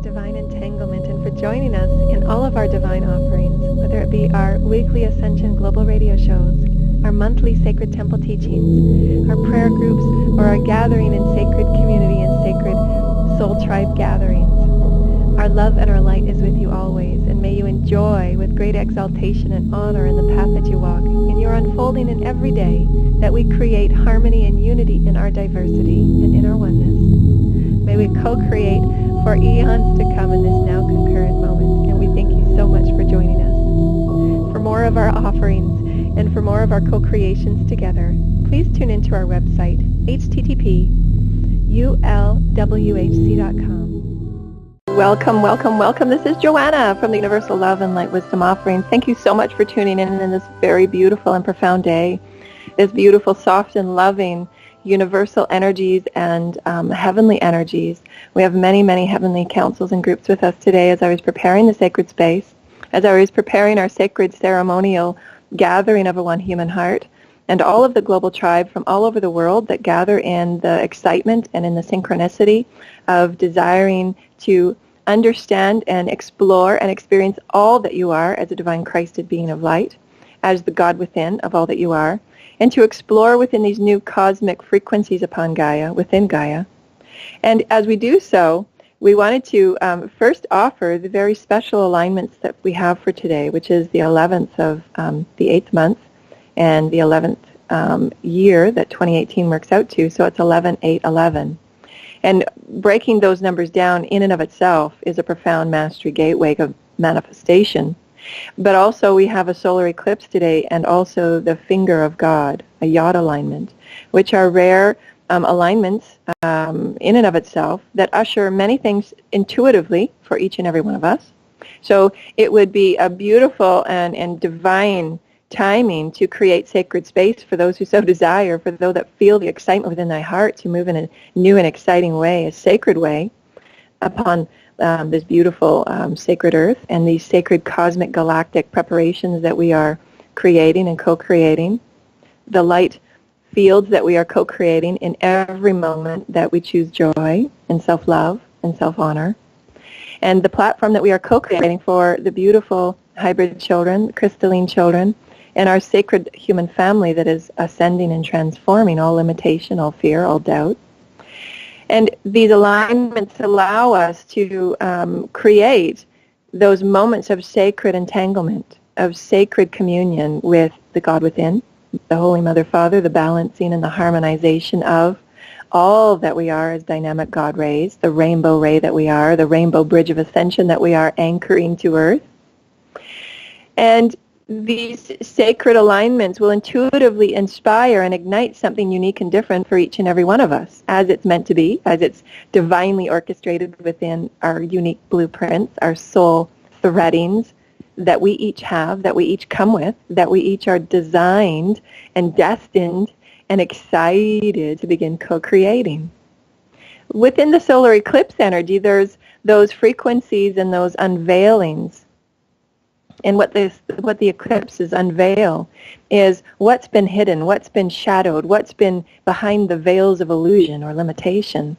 divine entanglement and for joining us in all of our divine offerings, whether it be our weekly Ascension Global radio shows, our monthly Sacred Temple teachings, our prayer groups, or our gathering in sacred community and sacred soul tribe gatherings. Our love and our light is with you always, and may you enjoy with great exaltation and honor in the path that you walk, in your unfolding in every day, that we create harmony and unity in our diversity and in our oneness. May we co-create for eons to come in this now concurrent moment, and we thank you so much for joining us. For more of our offerings and for more of our co-creations together, please tune into our website, http://ulwhc.com. Welcome, welcome, welcome. This is Joanna from the Universal Love and Light Wisdom Offering. Thank you so much for tuning in this very beautiful and profound day, this beautiful, soft and loving universal energies and heavenly energies. We have many, many heavenly councils and groups with us today as I was preparing the sacred space, as I was preparing our sacred ceremonial gathering of a one human heart, and all of the global tribe from all over the world that gather in the excitement and in the synchronicity of desiring to understand and explore and experience all that you are as a divine Christed being of light, as the God within of all that you are, and to explore within these new cosmic frequencies upon Gaia, within Gaia. And as we do so, we wanted to first offer the very special alignments that we have for today, which is the 11th of the 8th month and the 11th year that 2018 works out to, so it's 11-8-11. And breaking those numbers down in and of itself is a profound mastery gateway of manifestation. But also we have a solar eclipse today and also the finger of God, a Yod alignment, which are rare alignments in and of itself that usher many things intuitively for each and every one of us. So it would be a beautiful and divine timing to create sacred space for those who so desire, for those that feel the excitement within their heart to move in a new and exciting way, a sacred way, upon this beautiful sacred earth and these sacred cosmic galactic preparations that we are creating and co-creating, the light fields that we are co-creating in every moment that we choose joy and self-love and self-honor, and the platform that we are co-creating for the beautiful hybrid children, crystalline children, and our sacred human family that is ascending and transforming all limitation, all fear, all doubt. And these alignments allow us to create those moments of sacred entanglement, of sacred communion with the God within, the Holy Mother Father, the balancing and the harmonization of all that we are as dynamic God rays, the rainbow ray that we are, the rainbow bridge of ascension that we are anchoring to earth. And these sacred alignments will intuitively inspire and ignite something unique and different for each and every one of us, as it's meant to be, as it's divinely orchestrated within our unique blueprints, our soul threadings that we each have, that we each come with, that we each are designed and destined and excited to begin co-creating. Within the solar eclipse energy, there's those frequencies and those unveilings. And what the eclipses unveil is what's been hidden, what's been shadowed, what's been behind the veils of illusion or limitation.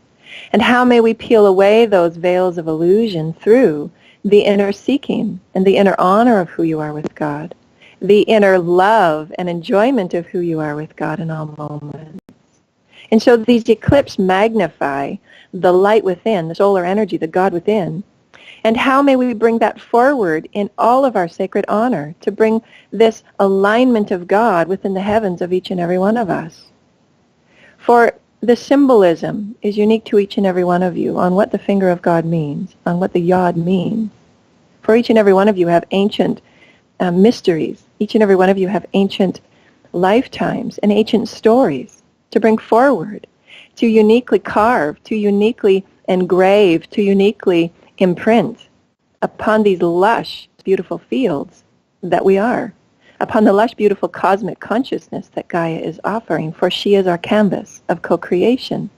And how may we peel away those veils of illusion through the inner seeking and the inner honor of who you are with God, the inner love and enjoyment of who you are with God in all moments. And so these eclipses magnify the light within, the solar energy, the God within. And how may we bring that forward in all of our sacred honor to bring this alignment of God within the heavens of each and every one of us? For the symbolism is unique to each and every one of you on what the finger of God means, on what the Yod means. For each and every one of you have ancient mysteries. Each and every one of you have ancient lifetimes and ancient stories to bring forward, to uniquely carve, to uniquely engrave, to uniquely imprint upon these lush, beautiful fields that we are, upon the lush, beautiful cosmic consciousness that Gaia is offering, for she is our canvas of co-creation.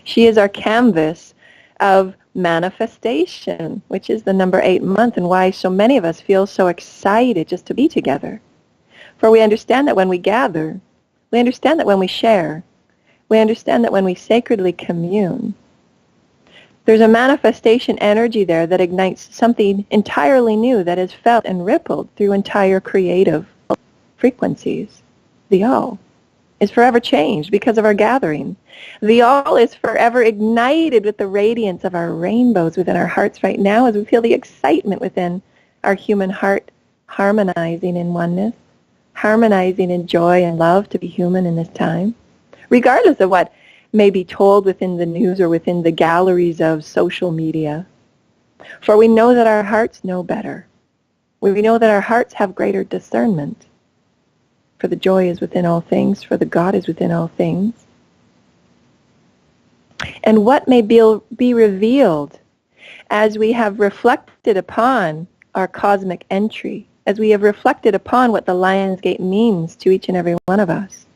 She is our canvas of manifestation, which is the number 8 month, and why so many of us feel so excited just to be together. For we understand that when we gather, we understand that when we share, we understand that when we sacredly commune, There's a manifestation energy there that ignites something entirely new that is felt and rippled through entire creative frequencies. The all is forever changed because of our gathering. The all is forever ignited with the radiance of our rainbows within our hearts right now as we feel the excitement within our human heart harmonizing in oneness, harmonizing in joy and love to be human in this time, regardless of what may be told within the news or within the galleries of social media. For we know that our hearts know better. We know that our hearts have greater discernment. For the joy is within all things, for the God is within all things. And what may be revealed as we have reflected upon our cosmic entry, as we have reflected upon what the Lion's Gate means to each and every one of us,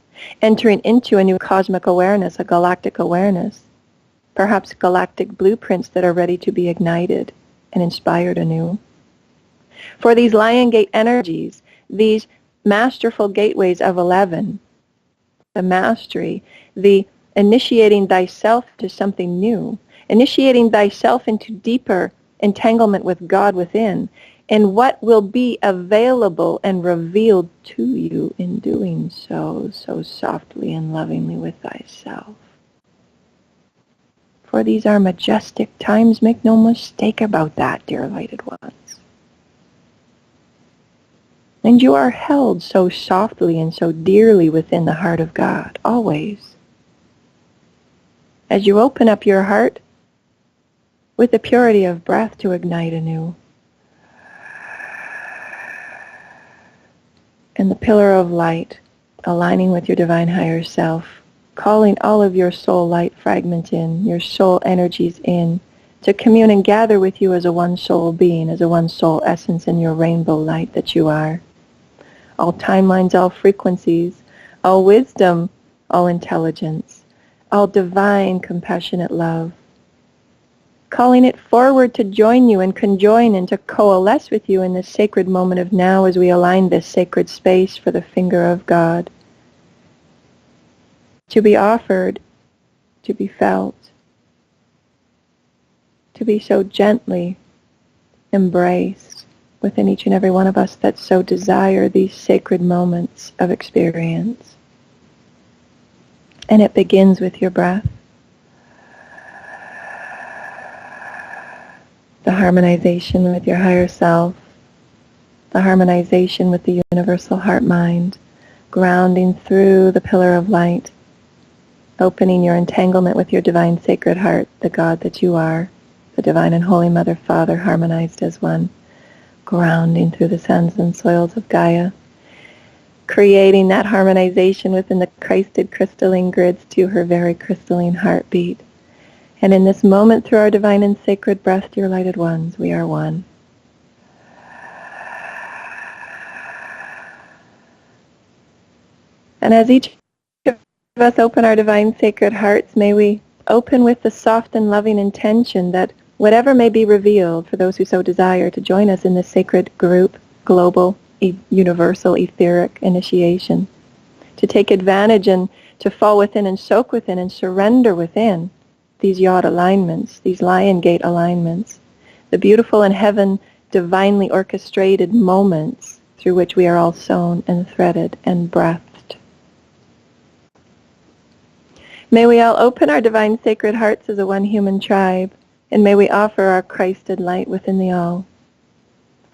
entering into a new cosmic awareness, a galactic awareness, perhaps galactic blueprints that are ready to be ignited and inspired anew. For these Lion Gate energies, these masterful gateways of 11, the mastery, the initiating thyself to something new, initiating thyself into deeper entanglement with God within, and what will be available and revealed to you in doing so softly and lovingly with thyself. For these are majestic times, make no mistake about that, dear lighted ones. And you are held so softly and so dearly within the heart of God, always. As you open up your heart with the purity of breath to ignite anew, and the pillar of light aligning with your divine higher self, calling all of your soul light fragments in, your soul energies in, to commune and gather with you as a one soul being, as a one soul essence in your rainbow light that you are. All timelines, all frequencies, all wisdom, all intelligence, all divine compassionate love, calling it forward to join you and conjoin and to coalesce with you in this sacred moment of now as we align this sacred space for the finger of God, to be offered, to be felt, to be so gently embraced within each and every one of us that so desire these sacred moments of experience. And it begins with your breath. The harmonization with your higher self, the harmonization with the universal heart-mind, grounding through the pillar of light, opening your entanglement with your divine sacred heart, the God that you are, the divine and holy Mother, Father, harmonized as one, grounding through the sands and soils of Gaia, creating that harmonization within the Christed crystalline grids to her very crystalline heartbeat. And in this moment, through our divine and sacred breath, dear lighted ones, we are one. And as each of us open our divine sacred hearts, may we open with the soft and loving intention that whatever may be revealed for those who so desire to join us in this sacred group, global, universal, etheric initiation, to take advantage and to fall within and soak within and surrender within these Yod alignments, these Lion Gate alignments, the beautiful and heaven divinely orchestrated moments through which we are all sewn and threaded and breathed. May we all open our divine sacred hearts as a one human tribe, and may we offer our Christed light within the all.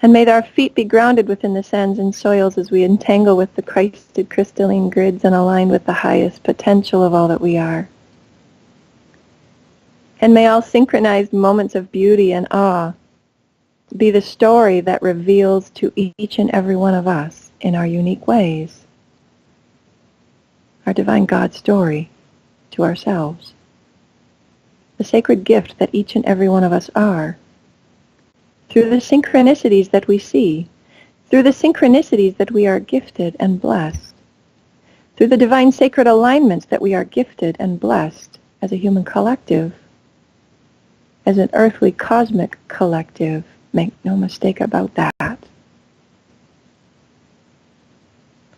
And may our feet be grounded within the sands and soils as we entangle with the Christed crystalline grids and align with the highest potential of all that we are. And may all synchronized moments of beauty and awe be the story that reveals to each and every one of us in our unique ways our divine God story to ourselves. The sacred gift that each and every one of us are, through the synchronicities that we see, through the synchronicities that we are gifted and blessed, through the divine sacred alignments that we are gifted and blessed as a human collective, as an earthly cosmic collective. Make no mistake about that.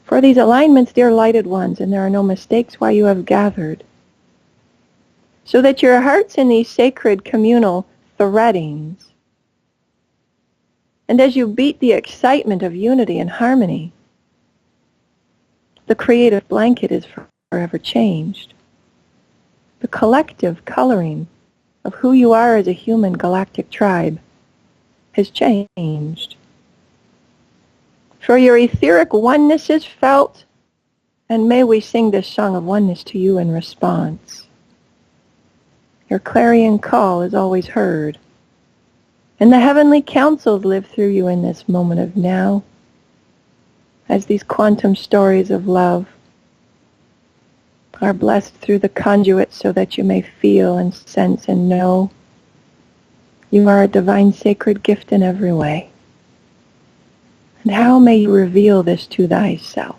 For these alignments, dear lighted ones, and there are no mistakes why you have gathered, so that your heart's in these sacred communal threadings. And as you beat the excitement of unity and harmony, the creative blanket is forever changed. The collective coloring of who you are as a human galactic tribe has changed. For your etheric oneness is felt, and may we sing this song of oneness to you in response. Your clarion call is always heard, and the heavenly counsels live through you in this moment of now, as these quantum stories of love are blessed through the conduit so that you may feel and sense and know you are a divine sacred gift in every way. And how may you reveal this to thyself?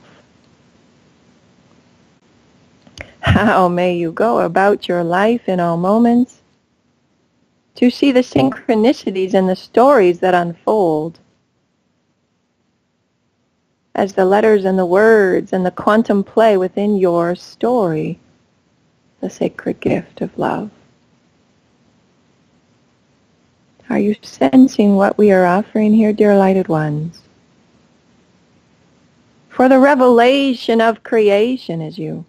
How may you go about your life in all moments to see the synchronicities and the stories that unfold as the letters and the words and the quantum play within your story, the sacred gift of love. Are you sensing what we are offering here, dear lighted ones? For the revelation of creation is you.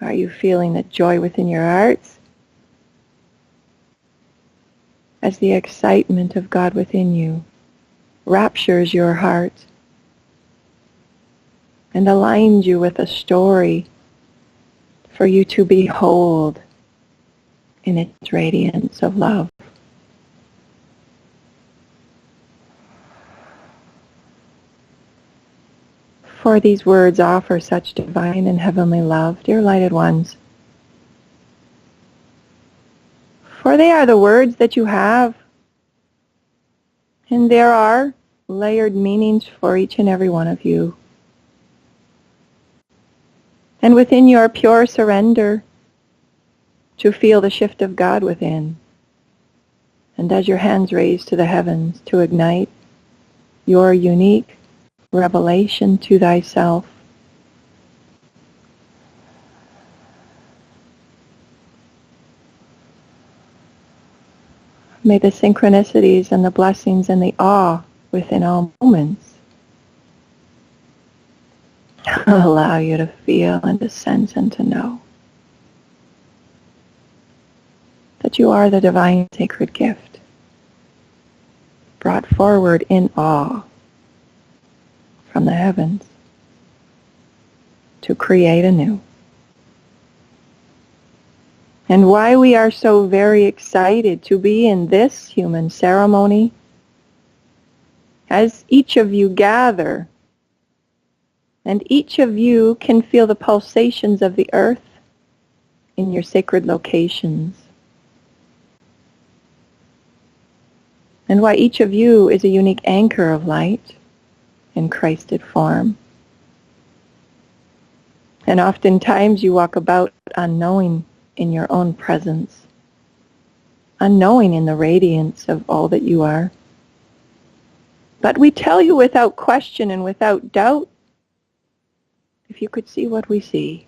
Are you feeling the joy within your hearts as the excitement of God within you raptures your heart and aligns you with a story for you to behold in its radiance of love? For these words offer such divine and heavenly love, dear lighted ones. For they are the words that you have, and there are layered meanings for each and every one of you. And within your pure surrender to feel the shift of God within, and as your hands raise to the heavens to ignite your unique revelation to thyself, may the synchronicities and the blessings and the awe within all moments allow you to feel and to sense and to know that you are the divine sacred gift brought forward in awe from the heavens to create anew. And why we are so very excited to be in this human ceremony, as each of you gather, and each of you can feel the pulsations of the earth in your sacred locations, and why each of you is a unique anchor of light in Christed form. And oftentimes you walk about unknowing in your own presence, unknowing in the radiance of all that you are. But we tell you without question and without doubt, if you could see what we see,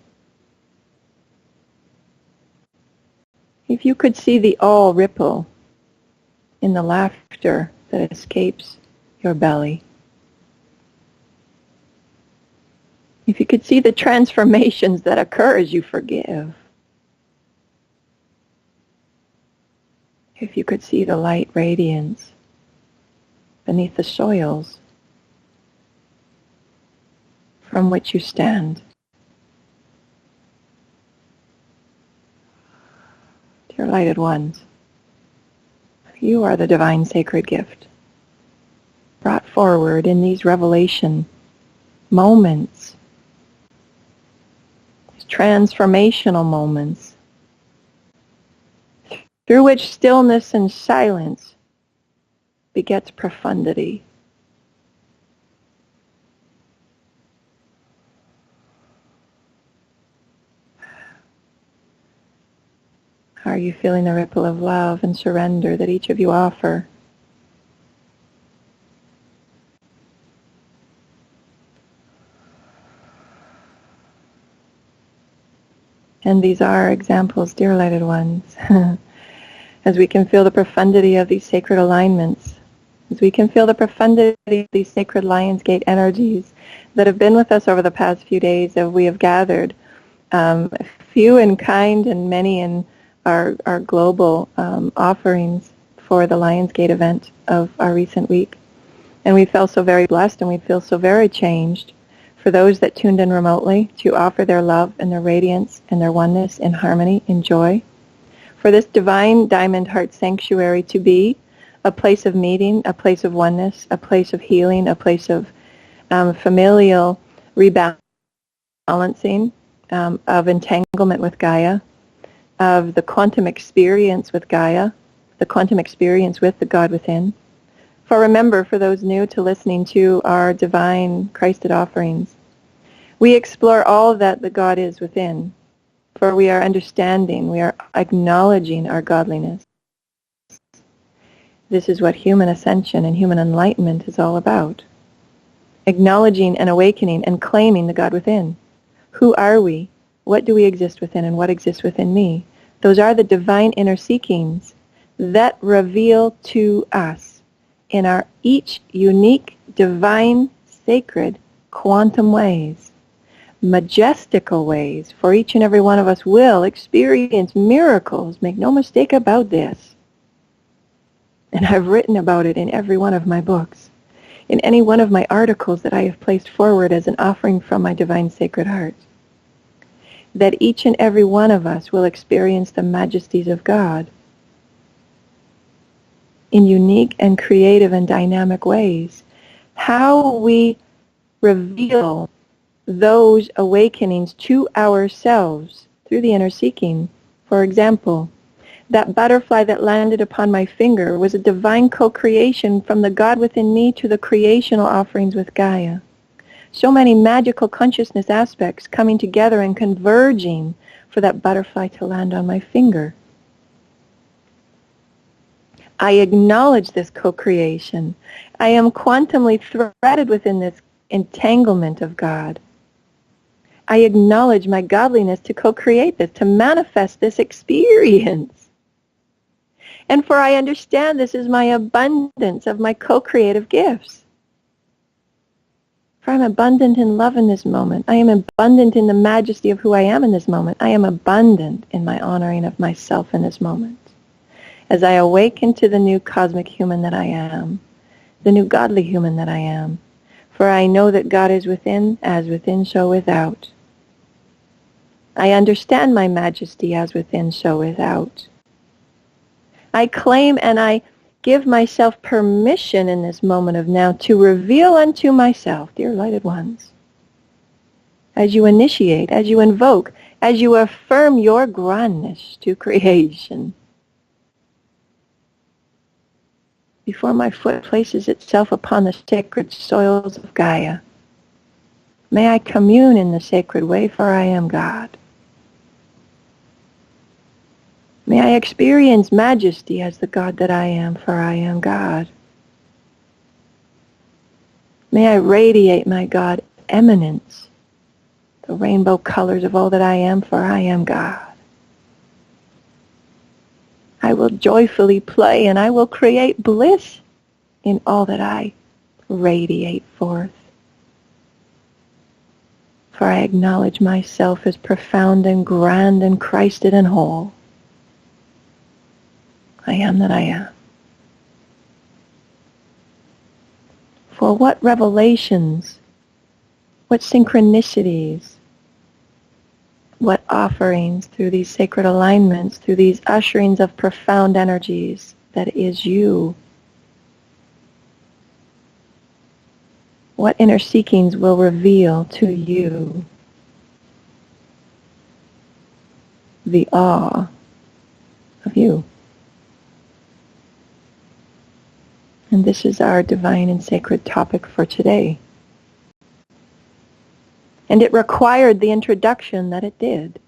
if you could see the all ripple in the laughter that escapes your belly, if you could see the transformations that occur as you forgive, if you could see the light radiance beneath the soils from which you stand. Dear lighted ones, you are the divine sacred gift brought forward in these revelation moments, these transformational moments, through which stillness and silence begets profundity. Are you feeling the ripple of love and surrender that each of you offer? And these are examples, dear lighted ones, as we can feel the profundity of these sacred alignments, as we can feel the profundity of these sacred Lionsgate energies that have been with us over the past few days as we have gathered, few in kind and many in our global offerings for the Lionsgate event of our recent week. And we felt so very blessed and we feel so very changed for those that tuned in remotely to offer their love and their radiance and their oneness in harmony, in joy. For this divine diamond heart sanctuary to be a place of meeting, a place of oneness, a place of healing, a place of familial rebalancing, of entanglement with Gaia, of the quantum experience with Gaia, the quantum experience with the God within. For remember, for those new to listening to our divine Christed offerings, we explore all that the God is within, for we are understanding, we are acknowledging our godliness. This is what human ascension and human enlightenment is all about. Acknowledging and awakening and claiming the God within. Who are we? What do we exist within and what exists within me? Those are the divine inner seekings that reveal to us in our each unique, divine, sacred, quantum ways, majestical ways, for each and every one of us will experience miracles. Make no mistake about this. And I've written about it in every one of my books, in any one of my articles that I have placed forward as an offering from my divine sacred heart, that each and every one of us will experience the majesties of God in unique and creative and dynamic ways. How we reveal those awakenings to ourselves through the inner seeking. For example, that butterfly that landed upon my finger was a divine co-creation from the God within me to the creational offerings with Gaia. So many magical consciousness aspects coming together and converging for that butterfly to land on my finger. I acknowledge this co-creation. I am quantumly threaded within this entanglement of God. I acknowledge my godliness to co-create this, to manifest this experience. And for I understand this is my abundance of my co-creative gifts. For I'm abundant in love in this moment. I am abundant in the majesty of who I am in this moment. I am abundant in my honoring of myself in this moment. As I awaken to the new cosmic human that I am, the new godly human that I am. For I know that God is within, as within, so without. I understand my majesty as within, so without. I claim and I give myself permission in this moment of now to reveal unto myself, dear lighted ones, as you initiate, as you invoke, as you affirm your grandness to creation. Before my foot places itself upon the sacred soils of Gaia, may I commune in the sacred way, for I am God. May I experience majesty as the God that I am, for I am God. May I radiate my God eminence, the rainbow colors of all that I am, for I am God. I will joyfully play and I will create bliss in all that I radiate forth. For I acknowledge myself as profound and grand and Christed and whole. I am that I am. For what revelations, what synchronicities, what offerings through these sacred alignments, through these usherings of profound energies that is you. What inner seekings will reveal to you the awe of you. And this is our divine and sacred topic for today. And it required the introduction that it did.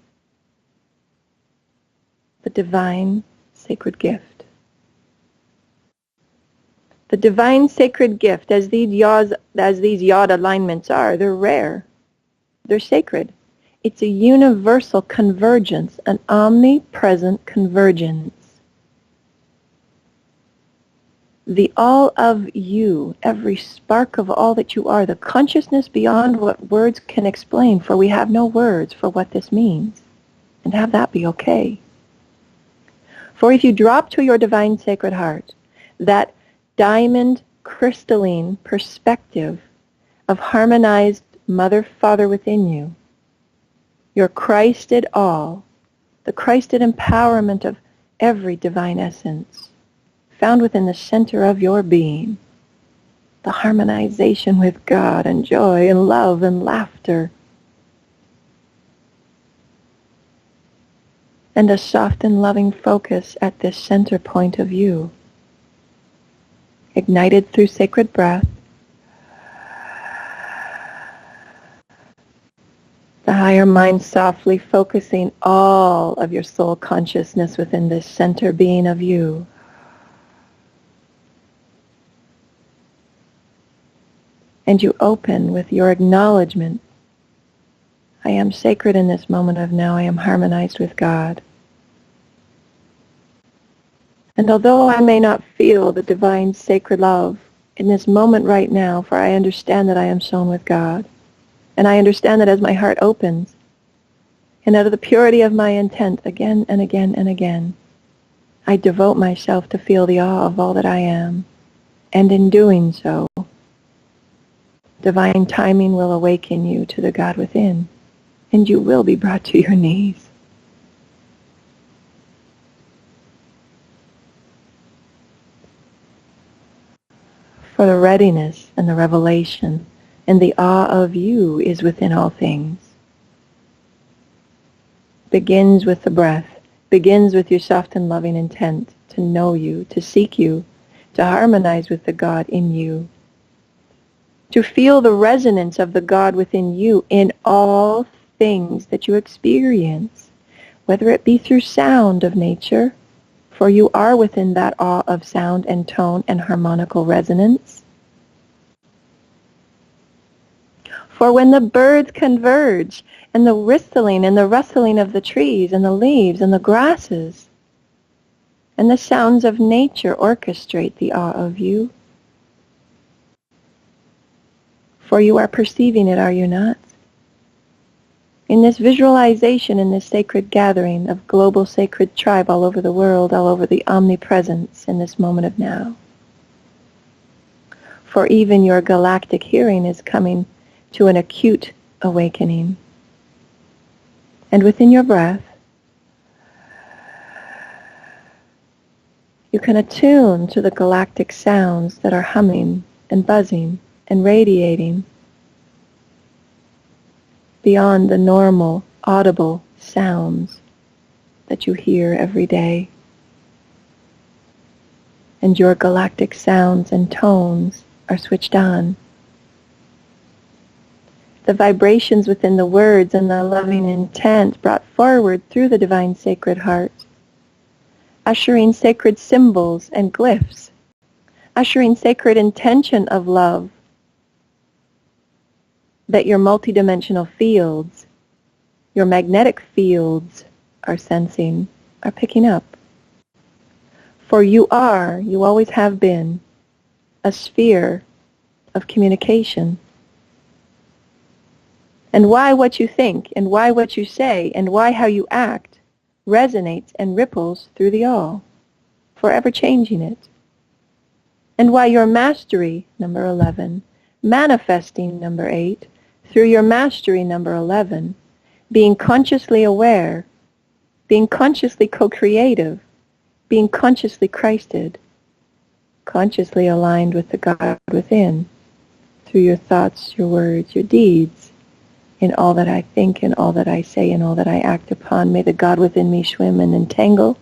The divine sacred gift. The divine sacred gift, as these Yod alignments are, they're rare. They're sacred. It's a universal convergence, an omnipresent convergence. The all of you, every spark of all that you are, the consciousness beyond what words can explain, for we have no words for what this means. And have that be okay. For if you drop to your divine sacred heart, that diamond crystalline perspective of harmonized Mother, Father within you, your Christed all, the Christed empowerment of every divine essence, found within the center of your being, the harmonization with God and joy and love and laughter, and a soft and loving focus at this center point of you, ignited through sacred breath, the higher mind softly focusing all of your soul consciousness within this center being of you. And you open with your acknowledgement, I am sacred in this moment of now, I am harmonized with God. And although I may not feel the divine sacred love in this moment right now, for I understand that I am sown with God, and I understand that as my heart opens, and out of the purity of my intent, again and again and again, I devote myself to feel the awe of all that I am. And in doing so, divine timing will awaken you to the God within, and you will be brought to your knees. For the readiness and the revelation and the awe of you is within all things. Begins with the breath, begins with your soft and loving intent to know you, to seek you, to harmonize with the God in you, to feel the resonance of the God within you in all things that you experience, whether it be through sound of nature, for you are within that awe of sound and tone and harmonical resonance. For when the birds converge, and the whistling and the rustling of the trees and the leaves and the grasses, and the sounds of nature orchestrate the awe of you, for you are perceiving it, are you not? In this visualization, in this sacred gathering of global sacred tribe all over the world, all over the omnipresence in this moment of now. For even your galactic hearing is coming to an acute awakening. And within your breath, you can attune to the galactic sounds that are humming and buzzing and radiating beyond the normal, audible sounds that you hear every day. And your galactic sounds and tones are switched on. The vibrations within the words and the loving intent brought forward through the divine sacred heart, ushering sacred symbols and glyphs, ushering sacred intention of love, that your multidimensional fields, your magnetic fields are sensing, are picking up. For you always have been, a sphere of communication. And why what you think, and why what you say, and why how you act resonates and ripples through the all, forever changing it. And why your mastery, number 11, manifesting, number 8, through your mastery, number 11, being consciously aware, being consciously co-creative, being consciously Christed, consciously aligned with the God within, through your thoughts, your words, your deeds, in all that I think, in all that I say, in all that I act upon. May the God within me swim and entangle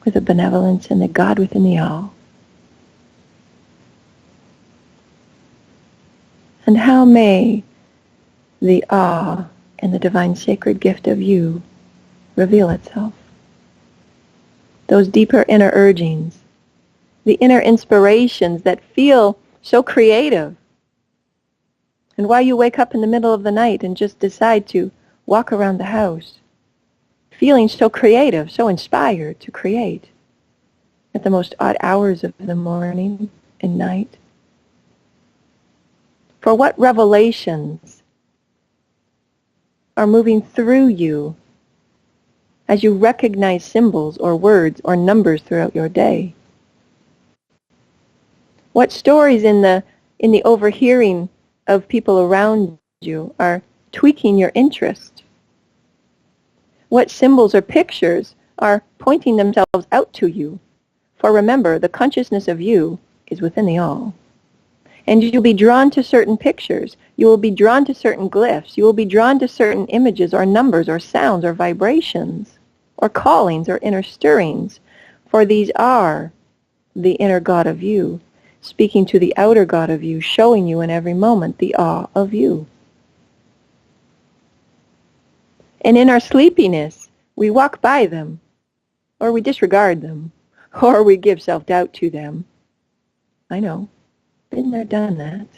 with the benevolence and the God within the all. And how may the awe and the divine sacred gift of you reveal itself? Those deeper inner urgings, the inner inspirations that feel so creative, And why you wake up in the middle of the night and just decide to walk around the house, feeling so creative, so inspired to create at the most odd hours of the morning and night. For what revelations are moving through you as you recognize symbols or words or numbers throughout your day? What stories in the overhearing of people around you are tweaking your interest? What symbols or pictures are pointing themselves out to you? For remember, the consciousness of you is within the all. And you'll be drawn to certain pictures. You will be drawn to certain glyphs. You will be drawn to certain images or numbers or sounds or vibrations or callings or inner stirrings. For these are the inner God of you, speaking to the outer God of you, showing you in every moment the awe of you. And in our sleepiness, we walk by them, or we disregard them, or we give self-doubt to them. I know. Been there, done that.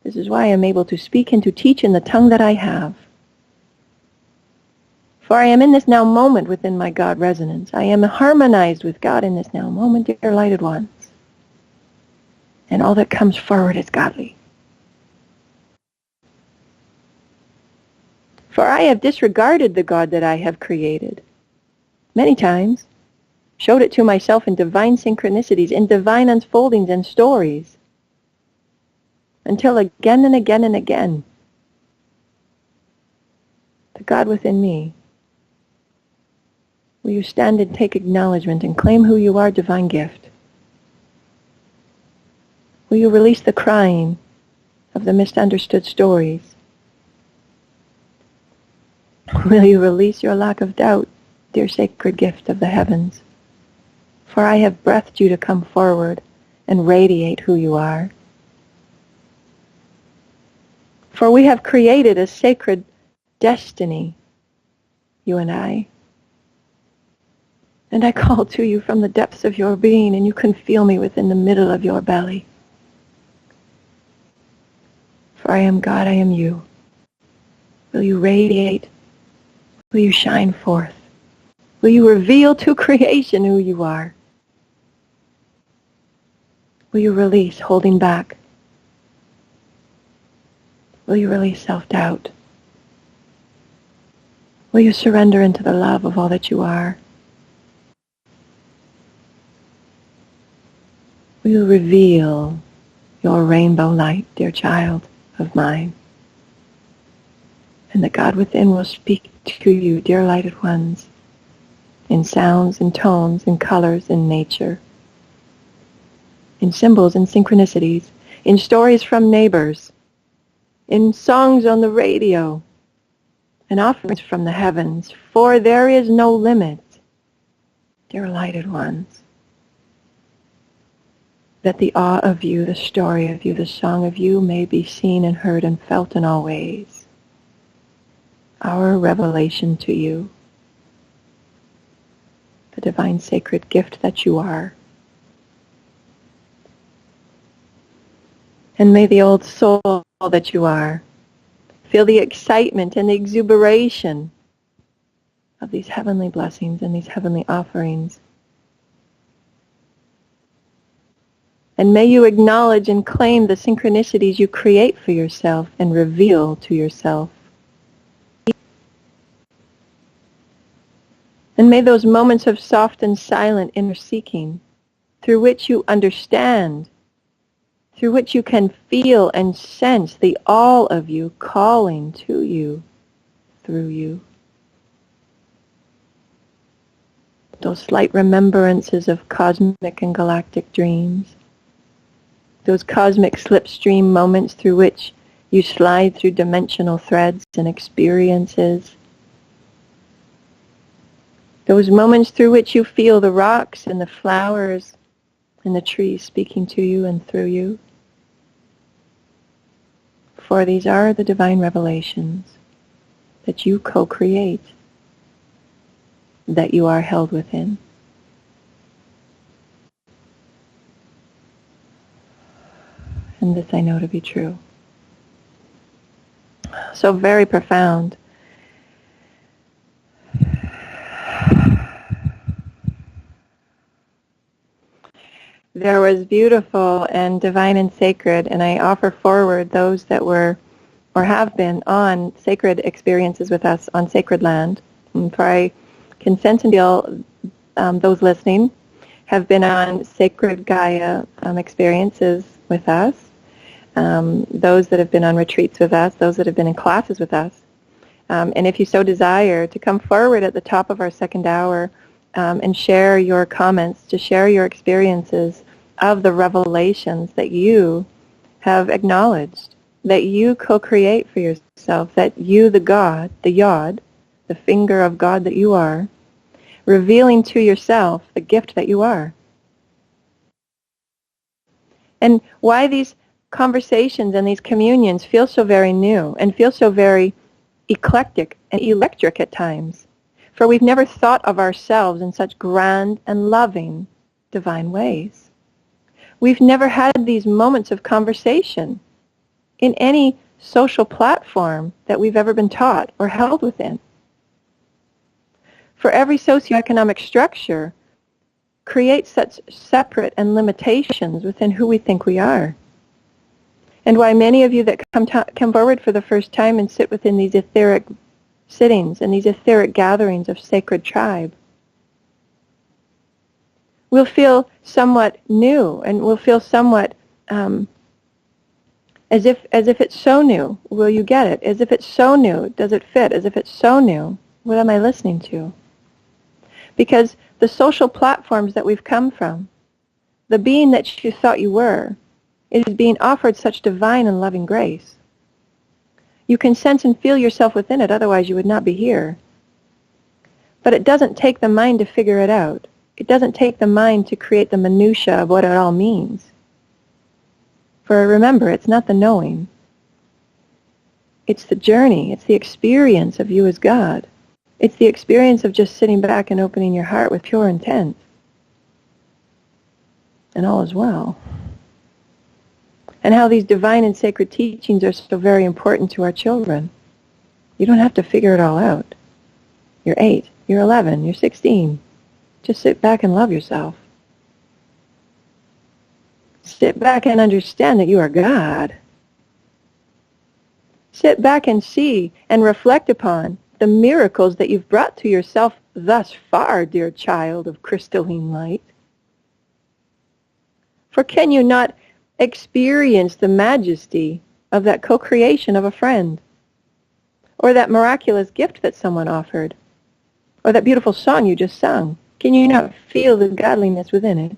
This is why I'm able to speak and to teach in the tongue that I have. For I am in this now moment within my God resonance. I am harmonized with God in this now moment, dear lighted ones. And all that comes forward is godly. For I have disregarded the God that I have created many times, showed it to myself in divine synchronicities, in divine unfoldings and stories, until again and again and again, the God within me, will you stand and take acknowledgement and claim who you are, divine gift? Will you release the crying of the misunderstood stories? Will you release your lack of doubt, dear sacred gift of the heavens? For I have breathed you to come forward and radiate who you are. For we have created a sacred destiny, you and I. And I call to you from the depths of your being, and you can feel me within the middle of your belly. For I am God, I am you. Will you radiate? Will you shine forth? Will you reveal to creation who you are? Will you release holding back? Will you release self-doubt? Will you surrender into the love of all that you are? Will you reveal your rainbow light, dear child of mine? And the God within will speak to you, dear lighted ones, in sounds and tones and colors and nature, in symbols and synchronicities, in stories from neighbors, in songs on the radio, and offerings from the heavens. For there is no limit, dear lighted ones, that the awe of you, the story of you, the song of you may be seen and heard and felt in all ways. Our revelation to you, the divine sacred gift that you are. And may the old soul that you are feel the excitement and the exuberation of these heavenly blessings and these heavenly offerings. And may you acknowledge and claim the synchronicities you create for yourself and reveal to yourself. And may those moments of soft and silent inner seeking, through which you understand, through which you can feel and sense the all of you calling to you, through you. Those slight remembrances of cosmic and galactic dreams, those cosmic slipstream moments through which you slide through dimensional threads and experiences, those moments through which you feel the rocks and the flowers and the trees speaking to you and through you. For these are the divine revelations that you co-create, that you are held within. and this I know to be true. So very profound. There was beautiful and divine and sacred, and I offer forward those that were or have been on sacred experiences with us on sacred land. And for I can sense and feel those listening have been on sacred Gaia experiences with us, those that have been on retreats with us, those that have been in classes with us. And if you so desire, to come forward at the top of our second hour and share your comments, to share your experiences of the revelations that you have acknowledged, that you co-create for yourself, that you, the God, the Yod, the finger of God that you are, revealing to yourself the gift that you are. And why these conversations and these communions feel so very new and feel so very eclectic and electric at times. For we've never thought of ourselves in such grand and loving divine ways. We've never had these moments of conversation in any social platform that we've ever been taught or held within. For every socioeconomic structure creates such separate and limitations within who we think we are. And why many of you that come forward for the first time and sit within these etheric sittings and these etheric gatherings of sacred tribe will feel somewhat new, and will feel somewhat as if it's so new. Will you get it? As if it's so new. Does it fit? As if it's so new. What am I listening to? Because the social platforms that we've come from, the being that you thought you were, is being offered such divine and loving grace. You can sense and feel yourself within it, otherwise you would not be here. But it doesn't take the mind to figure it out. It doesn't take the mind to create the minutiae of what it all means. For remember, it's not the knowing. It's the journey. It's the experience of you as God. It's the experience of just sitting back and opening your heart with pure intent. And all is well. And how these divine and sacred teachings are so very important to our children. You don't have to figure it all out. You're 8, you're 11, you're 16. Just sit back and love yourself. Sit back and understand that you are God. Sit back and see and reflect upon the miracles that you've brought to yourself thus far, dear child of crystalline light. For can you not experience the majesty of that co-creation of a friend, or that miraculous gift that someone offered, or that beautiful song you just sung? Can you not feel the godliness within it?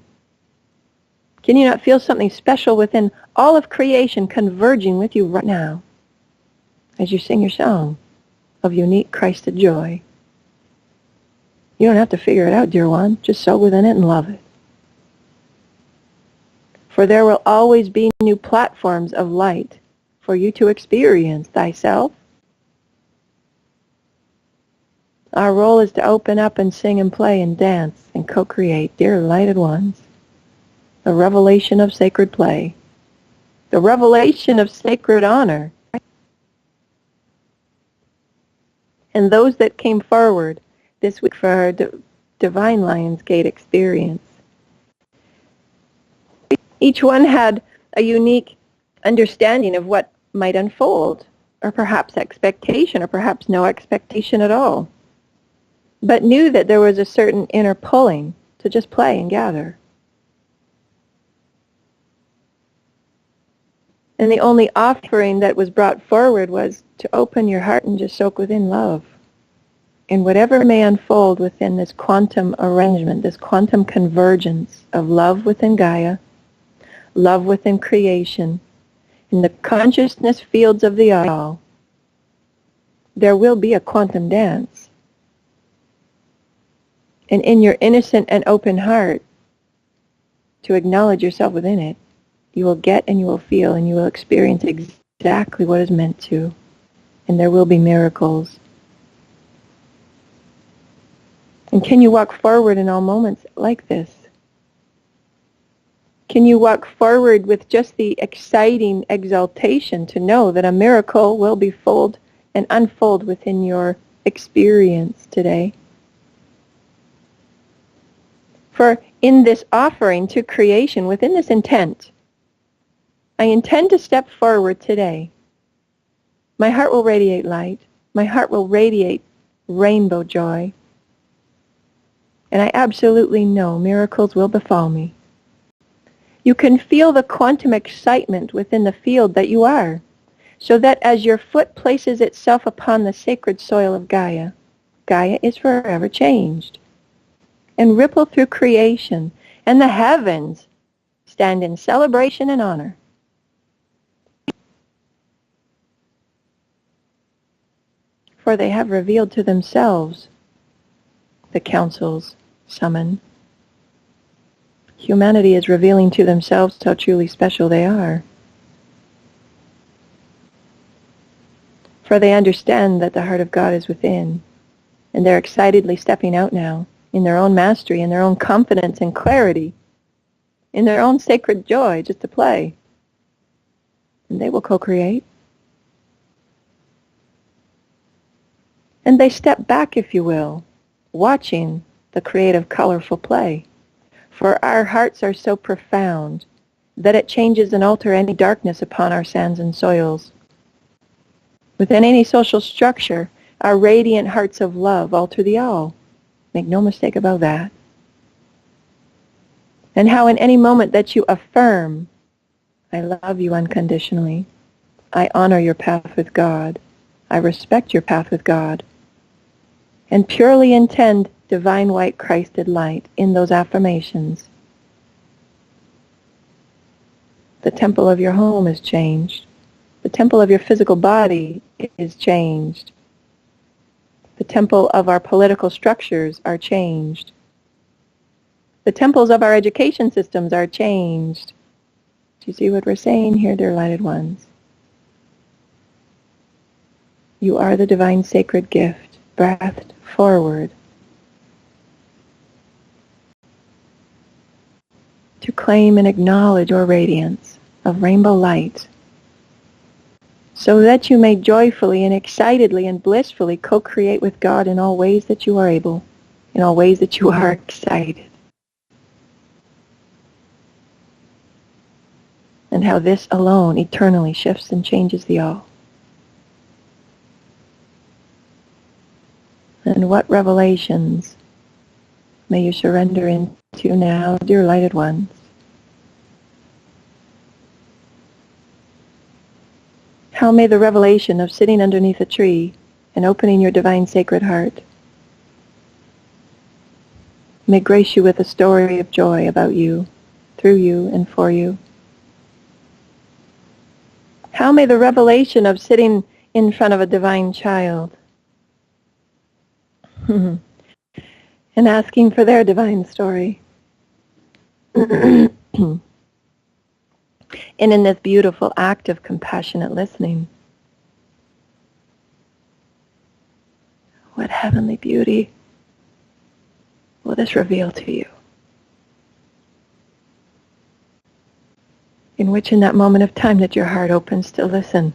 Can you not feel something special within all of creation converging with you right now as you sing your song of unique Christed joy? You don't have to figure it out, dear one. Just soak within it and love it. For there will always be new platforms of light for you to experience thyself. Our role is to open up and sing and play and dance and co-create, dear lighted ones. The revelation of sacred play. The revelation of sacred honor. And those that came forward this week for our Divine Lion's Gate experience, each one had a unique understanding of what might unfold, or perhaps expectation, or perhaps no expectation at all, but knew that there was a certain inner pulling to just play and gather. And the only offering that was brought forward was to open your heart and just soak within love. And whatever may unfold within this quantum arrangement, this quantum convergence of love within Gaia, love within creation, in the consciousness fields of the all, there will be a quantum dance. And in your innocent and open heart, to acknowledge yourself within it, you will get and you will feel and you will experience exactly what is meant to. And there will be miracles. And can you walk forward in all moments like this? Can you walk forward with just the exciting exaltation to know that a miracle will be fold and unfold within your experience today? For in this offering to creation, within this intent, I intend to step forward today. My heart will radiate light. My heart will radiate rainbow joy. And I absolutely know miracles will befall me. You can feel the quantum excitement within the field that you are, so that as your foot places itself upon the sacred soil of Gaia, Gaia is forever changed. And ripple through creation, and the heavens stand in celebration and honor. For they have revealed to themselves the councils summon. Humanity is revealing to themselves how truly special they are. For they understand that the heart of God is within, and they're excitedly stepping out now in their own mastery, in their own confidence and clarity, in their own sacred joy, just to play. And they will co-create. And they step back, if you will, watching the creative, colorful play. For our hearts are so profound that it changes and alters any darkness upon our sands and soils. Within any social structure, our radiant hearts of love alter the all. Make no mistake about that. And how in any moment that you affirm, I love you unconditionally, I honor your path with God, I respect your path with God, and purely intend divine white Christed light in those affirmations, the temple of your home is changed. The temple of your physical body is changed. The temple of our political structures are changed. The temples of our education systems are changed. Do you see what we're saying here, dear lighted ones? You are the divine sacred gift, breathed forward to claim and acknowledge your radiance of rainbow light, so that you may joyfully and excitedly and blissfully co-create with God in all ways that you are able, in all ways that you are excited. And how this alone eternally shifts and changes the all. And what revelations may you surrender into now, dear lighted ones? How may the revelation of sitting underneath a tree and opening your divine sacred heart may grace you with a story of joy about you, through you, and for you? How may the revelation of sitting in front of a divine child and asking for their divine story and in this beautiful act of compassionate listening, what heavenly beauty will this reveal to you? In which, in that moment of time that your heart opens to listen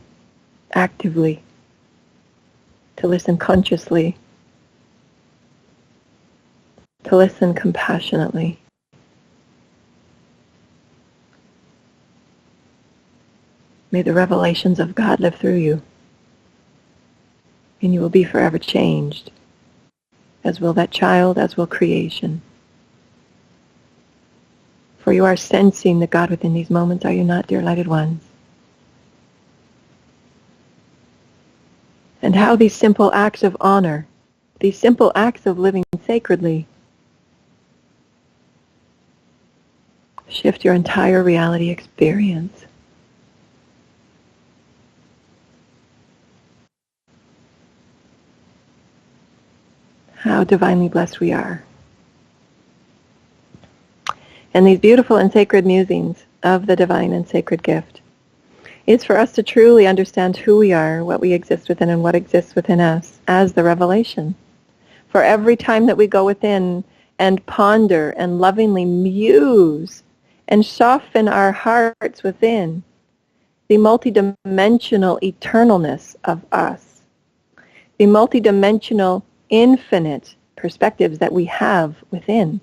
actively, to listen consciously, to listen compassionately, may the revelations of God live through you, and you will be forever changed, as will that child, as will creation. For you are sensing the God within these moments, are you not, dear lighted ones? And how these simple acts of honor, these simple acts of living sacredly, shift your entire reality experience. How divinely blessed we are. And these beautiful and sacred musings of the divine and sacred gift is for us to truly understand who we are, what we exist within, and what exists within us as the revelation. For every time that we go within and ponder and lovingly muse and soften our hearts within the multidimensional eternalness of us, the multidimensional infinite perspectives that we have within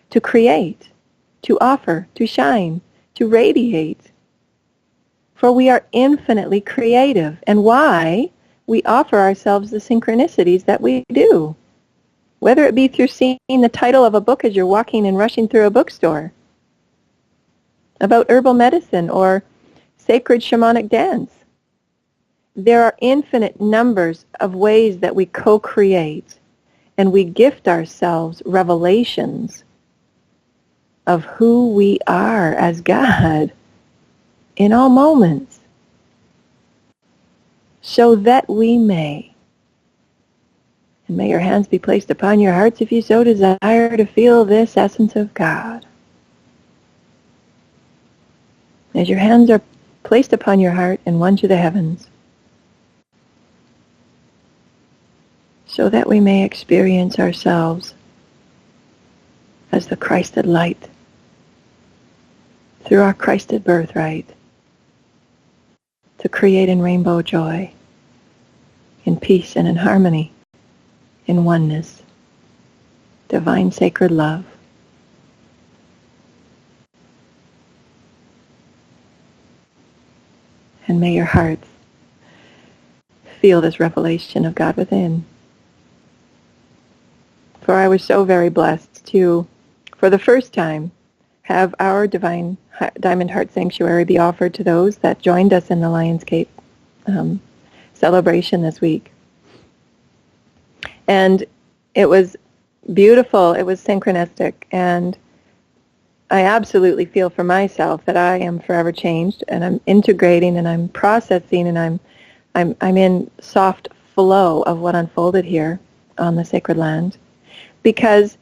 to create, to offer, to shine, to radiate. For we are infinitely creative, and why we offer ourselves the synchronicities that we do, whether it be through seeing the title of a book as you're walking and rushing through a bookstore, about herbal medicine or sacred shamanic dance. There are infinite numbers of ways that we co-create, and we gift ourselves revelations of who we are as God in all moments, so that we may. And may your hands be placed upon your hearts if you so desire to feel this essence of God. As your hands are placed upon your heart and one to the heavens, so that we may experience ourselves as the Christed light through our Christed birthright, to create in rainbow joy, in peace and in harmony, in oneness, divine sacred love. And may your hearts feel this revelation of God within. For I was so very blessed to, for the first time, have our Divine Diamond Heart Sanctuary be offered to those that joined us in the Lionscape celebration this week. And it was beautiful. It was synchronistic. And I absolutely feel for myself that I am forever changed, and I'm integrating and I'm processing, and I'm in soft flow of what unfolded here on the sacred land. Because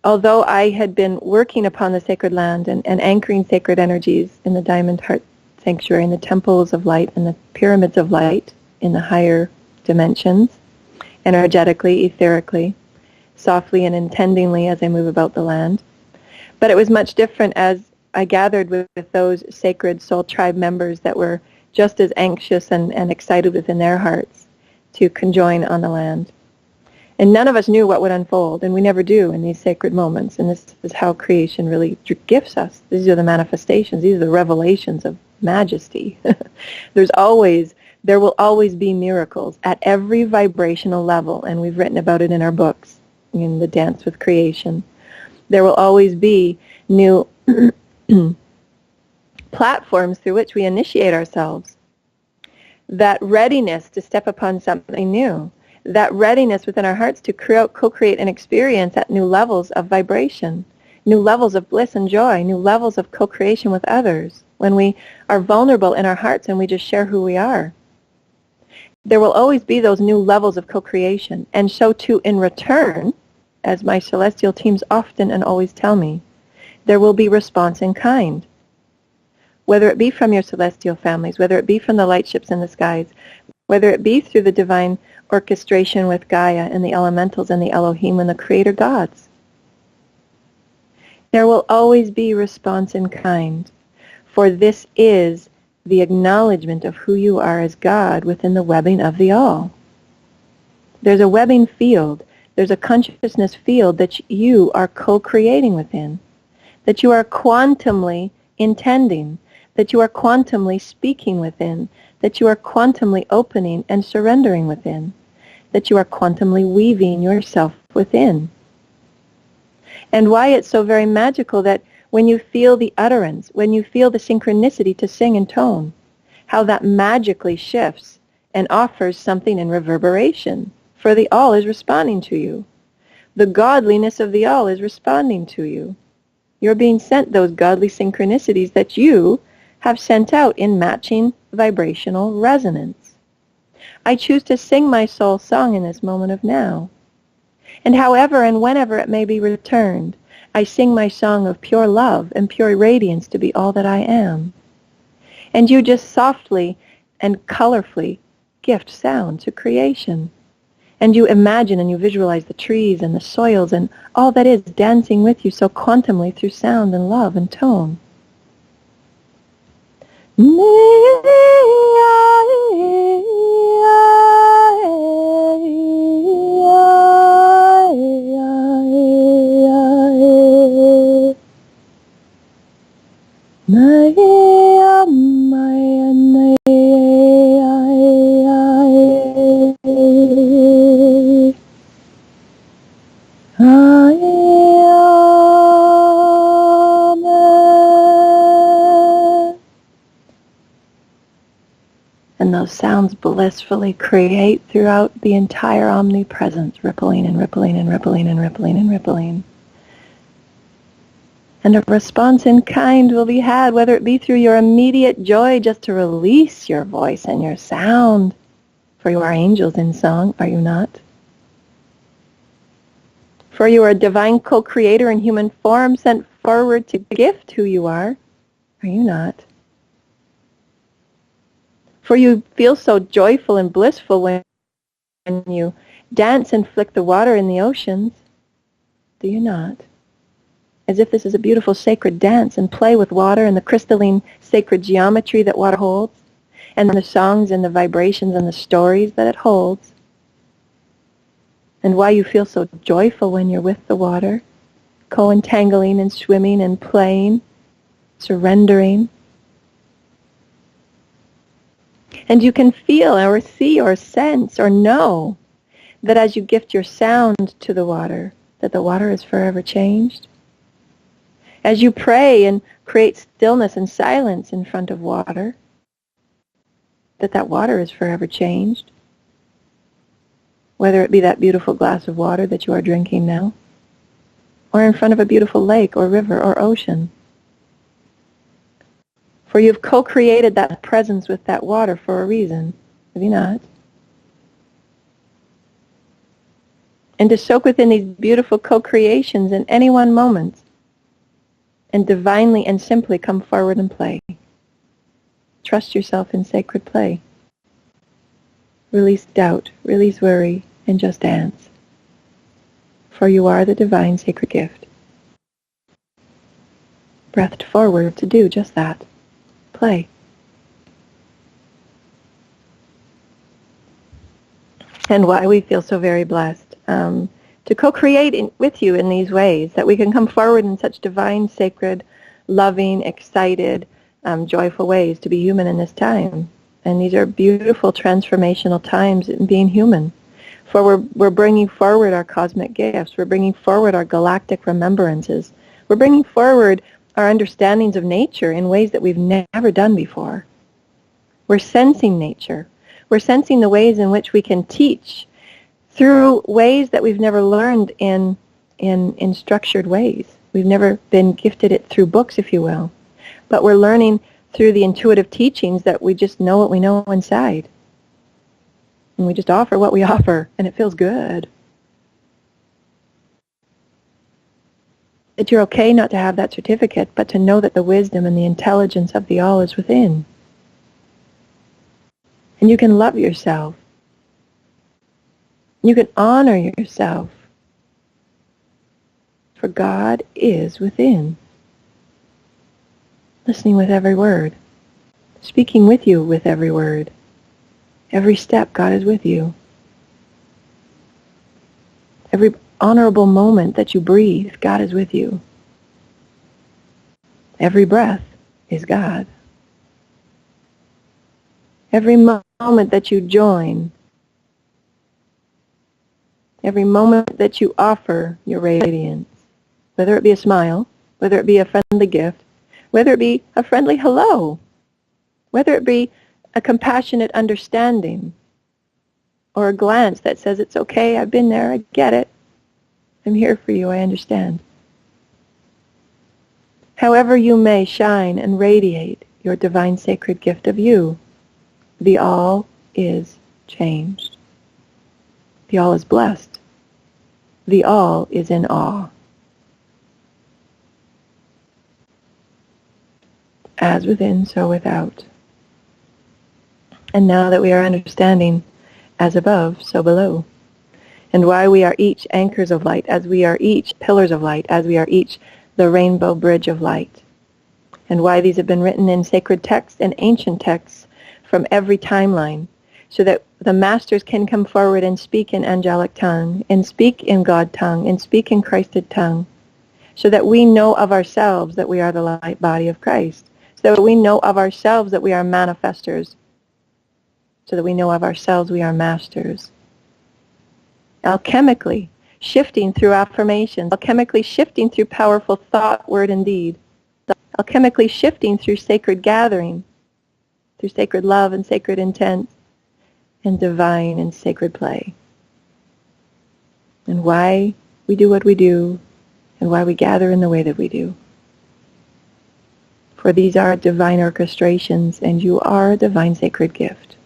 although I had been working upon the sacred land and anchoring sacred energies in the Diamond Heart Sanctuary, in the temples of light and the pyramids of light in the higher dimensions, energetically, etherically, softly and intendingly as I move about the land. But it was much different as I gathered with those sacred soul tribe members that were just as anxious and excited within their hearts to conjoin on the land. And none of us knew what would unfold, and we never do in these sacred moments. And this is how creation really gifts us. These are the manifestations. These are the revelations of majesty. There will always be miracles at every vibrational level, and we've written about it in our books, in The Dance with Creation. There will always be new platforms through which we initiate ourselves. That readiness to step upon something new. That readiness within our hearts to co-create an experience at new levels of vibration, new levels of bliss and joy, new levels of co-creation with others, when we are vulnerable in our hearts and we just share who we are. There will always be those new levels of co-creation. And so too, in return, as my celestial teams often and always tell me, there will be response in kind. Whether it be from your celestial families, whether it be from the light ships in the skies, whether it be through the divine orchestration with Gaia and the elementals and the Elohim and the creator gods. There will always be response in kind, for this is the acknowledgement of who you are as God within the webbing of the all. There's a webbing field. There's a consciousness field that you are co-creating within, that you are quantumly intending, that you are quantumly speaking within, that you are quantumly opening and surrendering within, that you are quantumly weaving yourself within. And why it's so very magical that when you feel the utterance, when you feel the synchronicity to sing and tone, how that magically shifts and offers something in reverberation, for the all is responding to you. The godliness of the all is responding to you. You're being sent those godly synchronicities that you have sent out in matching vibrational resonance. I choose to sing my soul song in this moment of now. And however and whenever it may be returned, I sing my song of pure love and pure radiance to be all that I am. And you just softly and colorfully gift sound to creation. And you imagine and you visualize the trees and the soils and all that is dancing with you so quantumly through sound and love and tone. And those sounds blissfully create throughout the entire omnipresence, rippling and rippling and rippling and rippling and rippling. And a response in kind will be had, whether it be through your immediate joy just to release your voice and your sound. For you are angels in song, are you not? For you are a divine co-creator in human form sent forward to gift who you are you not? For you feel so joyful and blissful when you dance and flick the water in the oceans, do you not? As if this is a beautiful sacred dance and play with water and the crystalline sacred geometry that water holds, and the songs and the vibrations and the stories that it holds, and why you feel so joyful when you're with the water, co-entangling and swimming and playing, surrendering. And you can feel or see or sense or know that as you gift your sound to the water, that the water is forever changed. As you pray and create stillness and silence in front of water, that water is forever changed. Whether it be that beautiful glass of water that you are drinking now, or in front of a beautiful lake or river or ocean. For you've co-created that presence with that water for a reason, have you not? And to soak within these beautiful co-creations in any one moment, and divinely and simply come forward and play. Trust yourself in sacred play. Release doubt, release worry, and just dance. For you are the divine sacred gift. Breathed forward to do just that. Play. And why we feel so very blessed to co-create with you in these ways, that we can come forward in such divine, sacred, loving, excited, joyful ways to be human in this time. And these are beautiful transformational times in being human. For we're bringing forward our cosmic gifts. We're bringing forward our galactic remembrances. We're bringing forward our understandings of nature in ways that we've never done before. We're sensing nature. We're sensing the ways in which we can teach through ways that we've never learned in structured ways. We've never been gifted it through books, if you will. But we're learning through the intuitive teachings that we just know what we know inside. And we just offer what we offer, and it feels good. That you're okay not to have that certificate, but to know that the wisdom and the intelligence of the all is within. And you can love yourself. You can honor yourself. For God is within. Listening with every word. Speaking with you with every word. Every step, God is with you. Every honorable moment that you breathe, God is with you. Every breath is God. Every moment that you join, every moment that you offer your radiance, whether it be a smile, whether it be a friendly gift, whether it be a friendly hello, whether it be a compassionate understanding, or a glance that says, it's okay, I've been there, I get it, I'm here for you, I understand. However you may shine and radiate your divine sacred gift of you, the all is changed. The all is blessed. The all is in awe. As within, so without. And now that we are understanding, as above, so below, and why we are each anchors of light, as we are each pillars of light, as we are each the rainbow bridge of light, and why these have been written in sacred texts and ancient texts from every timeline, so that the masters can come forward and speak in angelic tongue, and speak in God tongue, and speak in Christed tongue, so that we know of ourselves that we are the light body of Christ, so that we know of ourselves that we are manifestors, so that we know of ourselves we are masters. Alchemically shifting through affirmations, alchemically shifting through powerful thought, word, and deed, alchemically shifting through sacred gathering, through sacred love and sacred intent, and divine and sacred play. And why we do what we do, and why we gather in the way that we do. For these are divine orchestrations, and you are a divine sacred gift.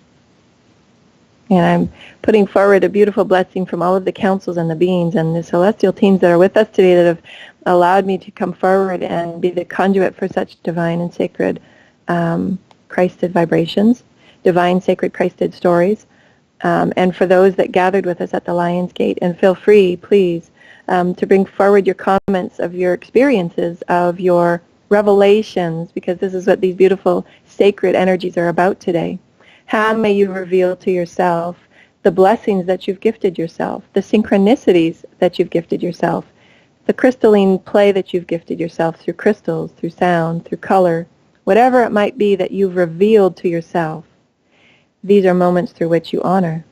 And I'm putting forward a beautiful blessing from all of the councils and the beings and the celestial teams that are with us today that have allowed me to come forward and be the conduit for such divine and sacred Christed vibrations, divine sacred Christed stories. And for those that gathered with us at the Lion's Gate, and feel free, please, to bring forward your comments of your experiences, of your revelations, because this is what these beautiful sacred energies are about today. How may you reveal to yourself the blessings that you've gifted yourself, the synchronicities that you've gifted yourself, the crystalline play that you've gifted yourself through crystals, through sound, through color, whatever it might be that you've revealed to yourself. These are moments through which you honor.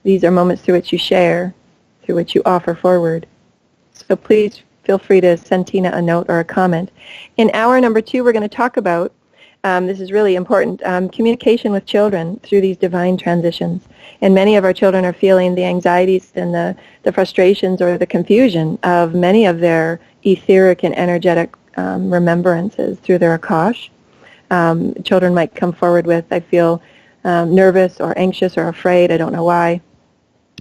These are moments through which you share, through which you offer forward. So please feel free to send Tina a note or a comment. In hour number 2, we're going to talk about, this is really important, communication with children through these divine transitions. And many of our children are feeling the anxieties and the frustrations or the confusion of many of their etheric and energetic remembrances through their Akash. Children might come forward with, I feel nervous or anxious or afraid, I don't know why.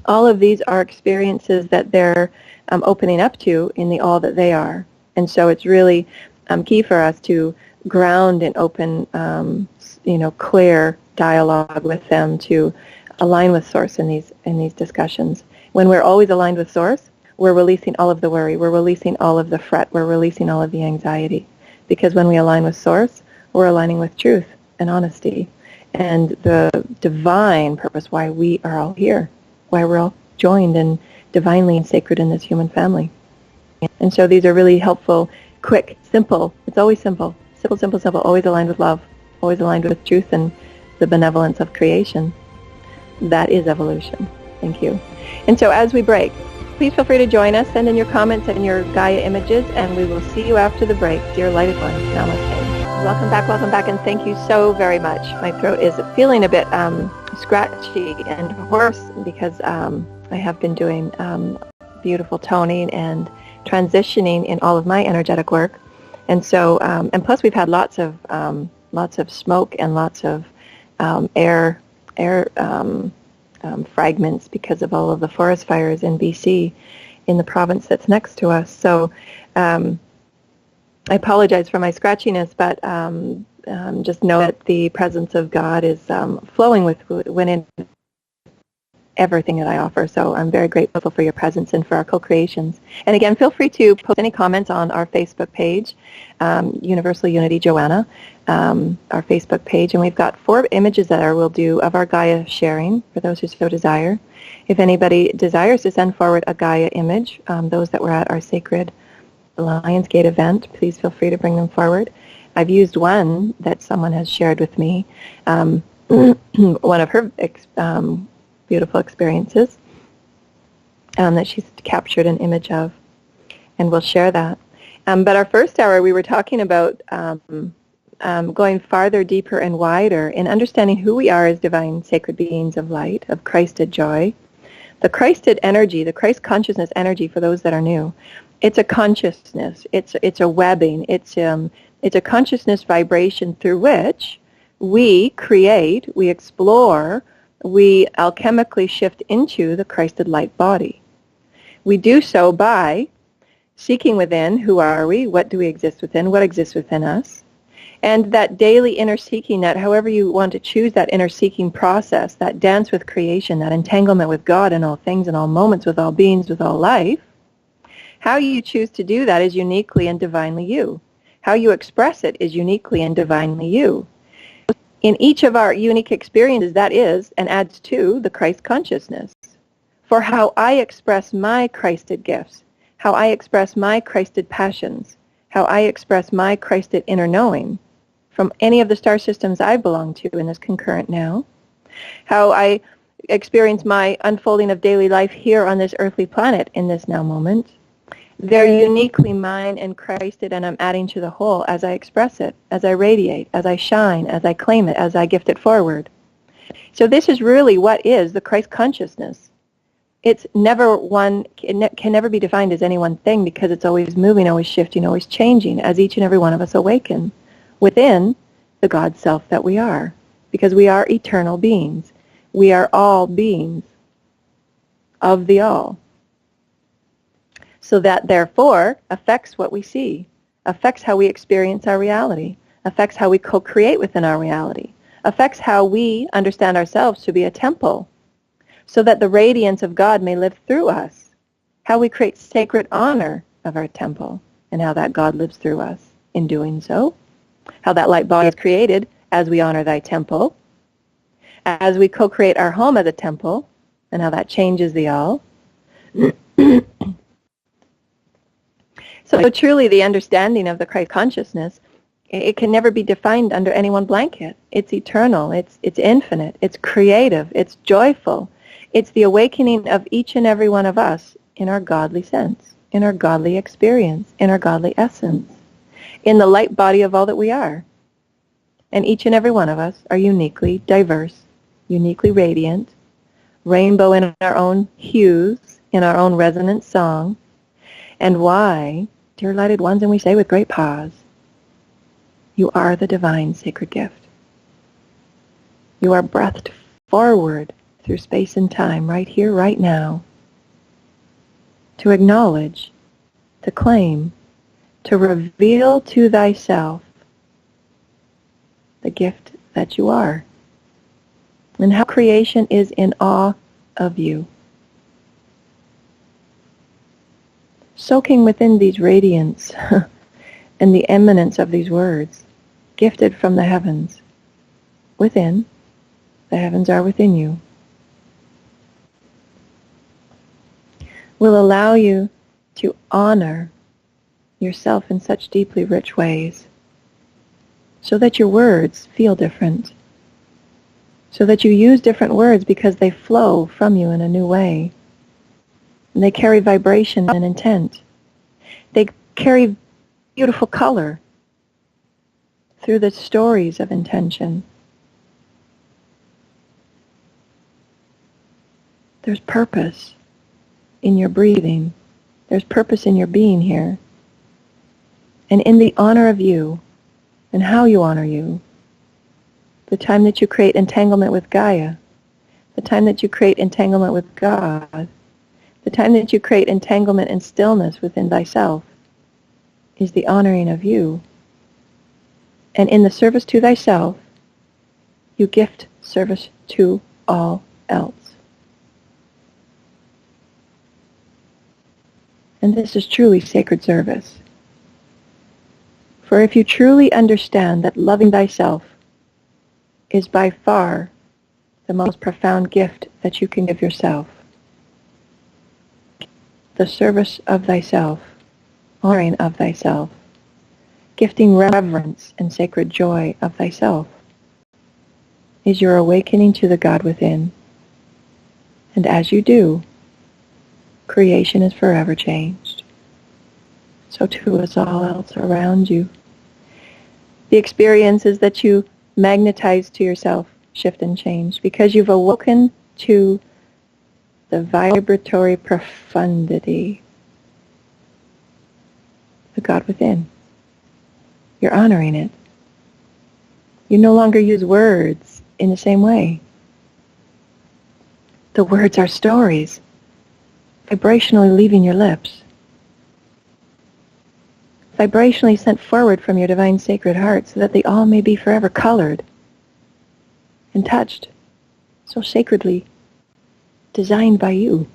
All of these are experiences that they're opening up to in the all that they are. And so it's really key for us to ground in open, clear dialogue with them, to align with Source in these discussions. When we're always aligned with Source, we're releasing all of the worry, we're releasing all of the fret, we're releasing all of the anxiety. Because when we align with Source, we're aligning with truth and honesty and the divine purpose why we are all here, why we're all joined and divinely and sacred in this human family. And so these are really helpful, quick, simple. It's always simple. Simple, simple, simple. Always aligned with love. Always aligned with truth and the benevolence of creation. That is evolution. Thank you. And so as we break, please feel free to join us. Send in your comments and your Gaia images, and we will see you after the break. Dear lighted ones, namaste. Welcome back, and thank you so very much. My throat is feeling a bit scratchy and hoarse because I have been doing beautiful toning and transitioning in all of my energetic work. And so, and plus we've had lots of smoke and lots of air fragments because of all of the forest fires in BC, in the province that's next to us. So I apologize for my scratchiness, but just know that the presence of God is flowing within everything that I offer. So I'm very grateful for your presence and for our co-creations. And again, feel free to post any comments on our Facebook page, Universal Unity Joanna, our Facebook page. And we've got 4 images that we'll do of our Gaia sharing for those who so desire. If anybody desires to send forward a Gaia image, those that were at our sacred Lion's Gate event, please feel free to bring them forward. I've used one that someone has shared with me, one of her beautiful experiences that she's captured an image of, and we'll share that. But our first hour, we were talking about going farther, deeper, and wider in understanding who we are as divine sacred beings of light, of Christed joy. The Christed energy, the Christ consciousness energy, for those that are new, it's a consciousness. It's a webbing. It's a consciousness vibration through which we create, we explore, we alchemically shift into the Christed light body. We do so by seeking within, who are we, what do we exist within, what exists within us, and that daily inner seeking, that however you want to choose that inner seeking process, that dance with creation, that entanglement with God in all things, in all moments, with all beings, with all life, how you choose to do that is uniquely and divinely you. How you express it is uniquely and divinely you. In each of our unique experiences, that is, and adds to, the Christ consciousness. For how I express my Christed gifts, how I express my Christed passions, how I express my Christed inner knowing from any of the star systems I belong to in this concurrent now, how I experience my unfolding of daily life here on this earthly planet in this now moment, they're uniquely mine and Christed, and I'm adding to the whole as I express it, as I radiate, as I shine, as I claim it, as I gift it forward. So this is really what is the Christ consciousness. It's never one, it can never be defined as any one thing because it's always moving, always shifting, always changing as each and every one of us awaken within the God self that we are. Because we are eternal beings. We are all beings of the all. So that therefore affects what we see, affects how we experience our reality, affects how we co-create within our reality, affects how we understand ourselves to be a temple, so that the radiance of God may live through us, how we create sacred honor of our temple, and how that God lives through us in doing so, how that light body is created as we honor thy temple, as we co-create our home as a temple, and how that changes the all. So truly the understanding of the Christ consciousness, it can never be defined under any one blanket. It's eternal, it's infinite, it's creative, it's joyful. It's the awakening of each and every one of us in our godly sense, in our godly experience, in our godly essence, in the light body of all that we are. And each and every one of us are uniquely diverse, uniquely radiant, rainbow in our own hues, in our own resonant song. And why, dear lighted ones, and we say with great pause, you are the divine sacred gift. You are breathed forward through space and time, right here, right now, to acknowledge, to claim, to reveal to thyself the gift that you are, and how creation is in awe of you. Soaking within these radiance and the eminence of these words, gifted from the heavens, within, the heavens are within you, will allow you to honor yourself in such deeply rich ways, so that your words feel different, so that you use different words because they flow from you in a new way. And they carry vibration and intent. They carry beautiful color through the stories of intention. There's purpose in your breathing. There's purpose in your being here. And in the honor of you and how you honor you, the time that you create entanglement with Gaia, the time that you create entanglement with God, the time that you create entanglement and stillness within thyself is the honoring of you. And in the service to thyself, you gift service to all else. And this is truly sacred service. For if you truly understand that loving thyself is by far the most profound gift that you can give yourself, the service of thyself, honoring of thyself, gifting reverence and sacred joy of thyself, is your awakening to the God within. And as you do, creation is forever changed. So too is all else around you. The experiences that you magnetize to yourself shift and change because you've awoken to the vibratory profundity, the God within. You're honoring it. You no longer use words in the same way. The words are stories, vibrationally leaving your lips, vibrationally sent forward from your divine sacred heart so that they all may be forever colored and touched so sacredly designed by you,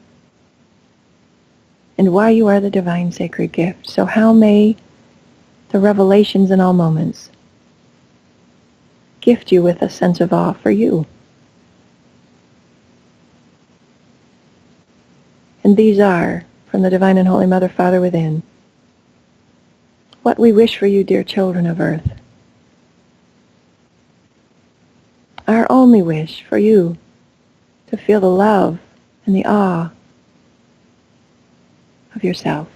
and why you are the divine sacred gift. So how may the revelations in all moments, gift you with a sense of awe for you. And these are, from the Divine and Holy Mother, Father within, what we wish for you, dear children of Earth. Our only wish for you to feel the love and the awe of yourself.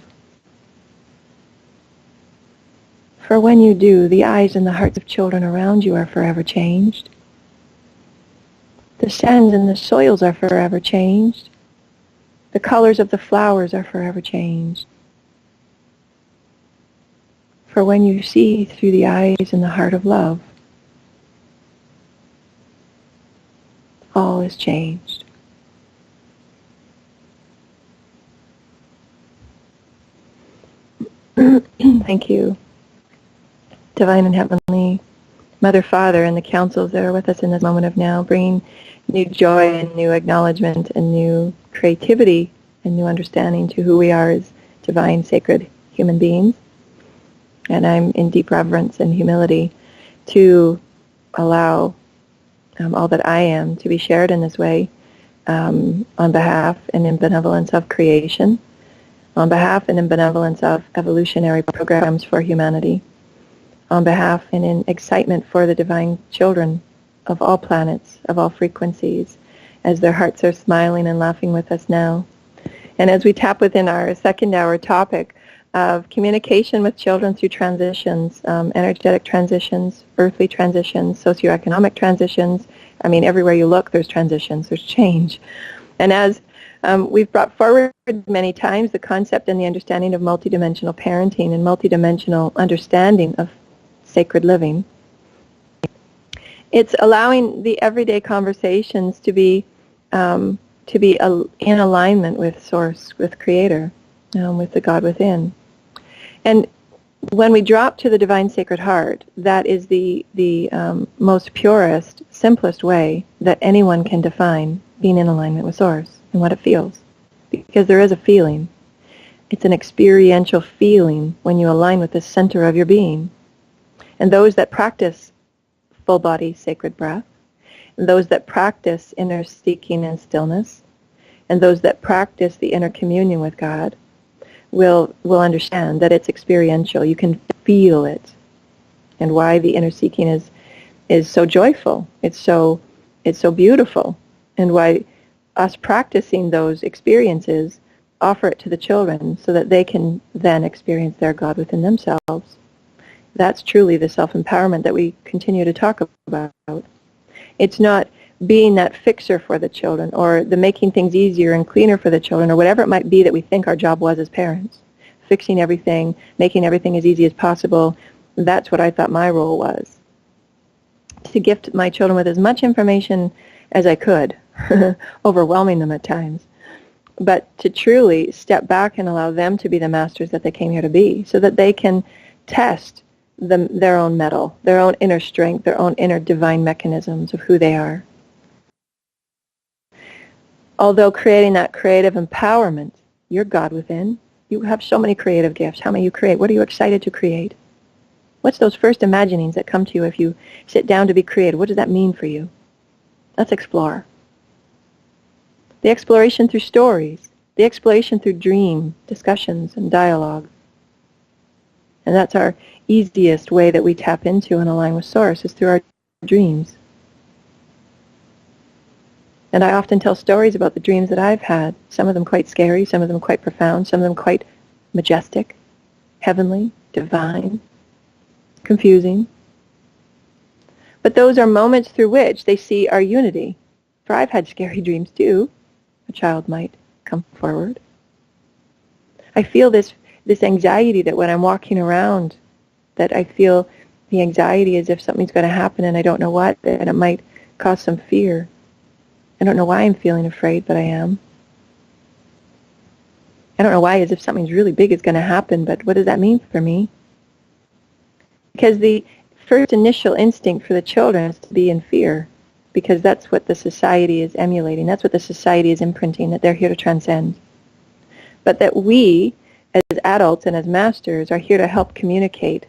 For when you do, the eyes and the hearts of children around you are forever changed. The sands and the soils are forever changed. The colors of the flowers are forever changed. For when you see through the eyes and the heart of love, all is changed. Thank you, Divine and Heavenly Mother, Father, and the councils that are with us in this moment of now, bringing new joy and new acknowledgement and new creativity and new understanding to who we are as divine, sacred human beings. And I'm in deep reverence and humility to allow all that I am to be shared in this way on behalf and in benevolence of creation, on behalf and in benevolence of evolutionary programs for humanity, on behalf and in excitement for the divine children of all planets, of all frequencies, as their hearts are smiling and laughing with us now. And as we tap within our second hour topic of communication with children through transitions, energetic transitions, earthly transitions, socioeconomic transitions. I mean, everywhere you look, there's transitions, there's change. And as we've brought forward many times the concept and the understanding of multidimensional parenting and multidimensional understanding of sacred living, it's allowing the everyday conversations to be in alignment with Source, with Creator, with the God within. And when we drop to the Divine Sacred Heart, that is the most purest, simplest way that anyone can define being in alignment with Source and what it feels. Because there is a feeling. It's an experiential feeling when you align with the center of your being. And those that practice full body sacred breath, and those that practice inner seeking and stillness, and those that practice the inner communion with God will understand that it's experiential. You can feel it, and why the inner seeking is so joyful. It's so beautiful, and why us practicing those experiences offer it to the children so that they can then experience their God within themselves. That's truly the self-empowerment that we continue to talk about. It's not being that fixer for the children or the making things easier and cleaner for the children or whatever it might be that we think our job was as parents. Fixing everything, making everything as easy as possible. That's what I thought my role was. To gift my children with as much information as I could, overwhelming them at times. But to truly step back and allow them to be the masters that they came here to be so that they can test their own mettle, their own inner strength, their own inner divine mechanisms of who they are. Although creating that creative empowerment, you're God within. You have so many creative gifts. How may you create? What are you excited to create? What's those first imaginings that come to you if you sit down to be creative? What does that mean for you? Let's explore. The exploration through stories, the exploration through dream discussions and dialogue. And that's our easiest way that we tap into and align with Source is through our dreams. And I often tell stories about the dreams that I've had, some of them quite scary, some of them quite profound, some of them quite majestic, heavenly, divine, confusing. But those are moments through which they see our unity. For I've had scary dreams too. A child might come forward. I feel this anxiety that when I'm walking around, that I feel the anxiety as if something's going to happen and I don't know what, and it might cause some fear. I don't know why I'm feeling afraid, but I am. I don't know why, as if something's really big is going to happen, but what does that mean for me? Because the first initial instinct for the children is to be in fear, because that's what the society is emulating. That's what the society is imprinting, that they're here to transcend. But that we, as adults and as masters, are here to help communicate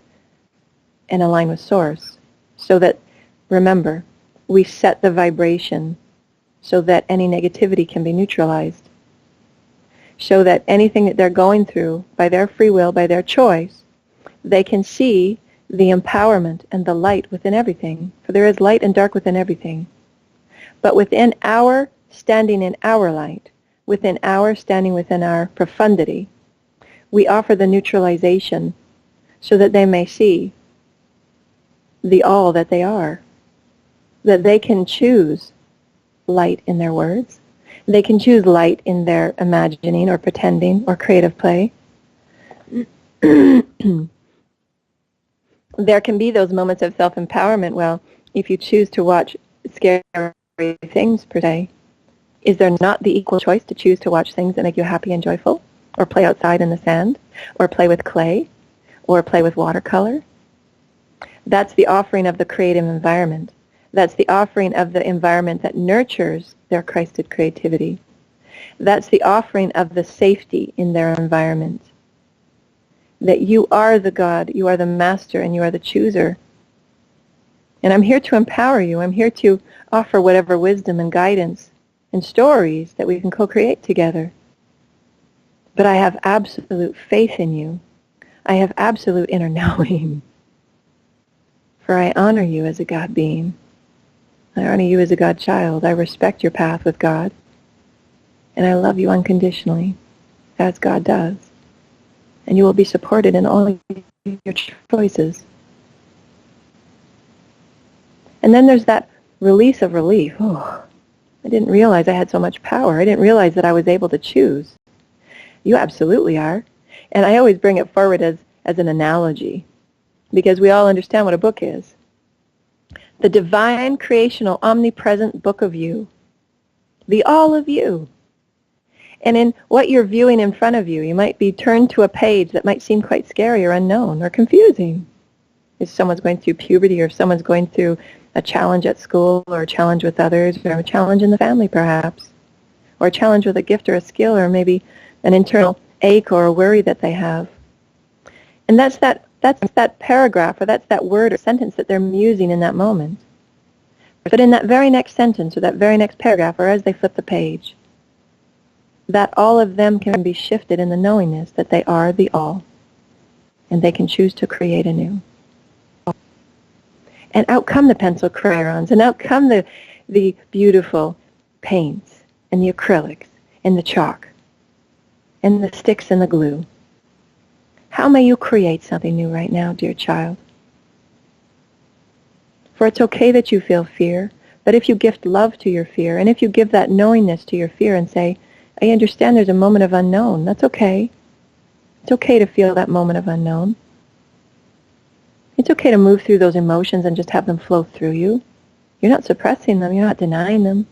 and align with Source, so that, remember, we set the vibration so that any negativity can be neutralized, so that anything that they're going through by their free will, by their choice, they can see the empowerment and the light within everything. For there is light and dark within everything. But within our standing in our light, within our standing within our profundity, we offer the neutralization so that they may see the all that they are, that they can choose light in their words. They can choose light in their imagining or pretending or creative play. There can be those moments of self-empowerment. Well, if you choose to watch scary things, per se, is there not the equal choice to choose to watch things that make you happy and joyful? Or play outside in the sand? Or play with clay? Or play with watercolor? That's the offering of the creative environment. That's the offering of the environment that nurtures their Christed creativity. That's the offering of the safety in their environment. That you are the God, you are the master, and you are the chooser. And I'm here to empower you. I'm here to offer whatever wisdom and guidance and stories that we can co-create together. But I have absolute faith in you. I have absolute inner knowing. For I honor you as a God being. I honor you as a God child. I respect your path with God. And I love you unconditionally, as God does. And you will be supported in all your choices. And then there's that release of relief. Oh, I didn't realize I had so much power. I didn't realize that I was able to choose. You absolutely are. And I always bring it forward as an analogy, because we all understand what a book is. The divine, creational, omnipresent book of you. The all of you. And in what you're viewing in front of you, you might be turned to a page that might seem quite scary or unknown or confusing. If someone's going through puberty, or if someone's going through a challenge at school, or a challenge with others, or a challenge in the family perhaps, or a challenge with a gift or a skill, or maybe an internal ache or a worry that they have. And that's that paragraph, or that's that word or sentence that they're musing in that moment. But in that very next sentence, or that very next paragraph, or as they flip the page, that all of them can be shifted in the knowingness that they are the all, and they can choose to create anew. And out come the pencil crayons, and out come the beautiful paints, and the acrylics, and the chalk, and the sticks and the glue. How may you create something new right now, dear child? For it's okay that you feel fear, but if you gift love to your fear, and if you give that knowingness to your fear and say, I understand there's a moment of unknown, that's okay. It's okay to feel that moment of unknown. It's okay to move through those emotions and just have them flow through you. You're not suppressing them. You're not denying them.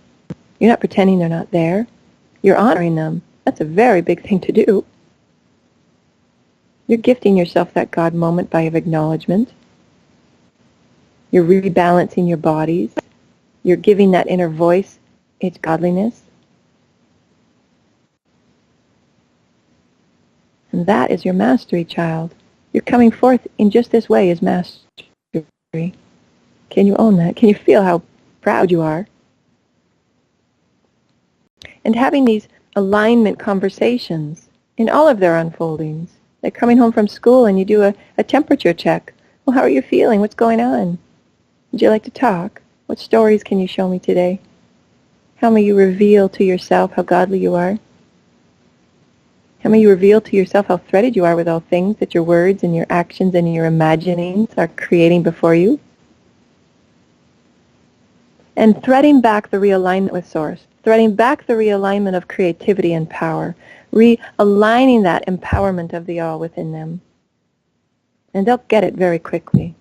You're not pretending they're not there. You're honoring them. That's a very big thing to do. You're gifting yourself that God moment by acknowledgement. You're rebalancing your bodies. You're giving that inner voice its godliness. And that is your mastery, child. You're coming forth in just this way as mastery. Can you own that? Can you feel how proud you are? And having these alignment conversations in all of their unfoldings. Like coming home from school and you do a temperature check. Well, how are you feeling? What's going on? Would you like to talk? What stories can you show me today? How may you reveal to yourself how godly you are? How may you reveal to yourself how threaded you are with all things that your words and your actions and your imaginings are creating before you? And threading back the realignment with Source, threading back the realignment of creativity and power, realigning that empowerment of the all within them. And they'll get it very quickly.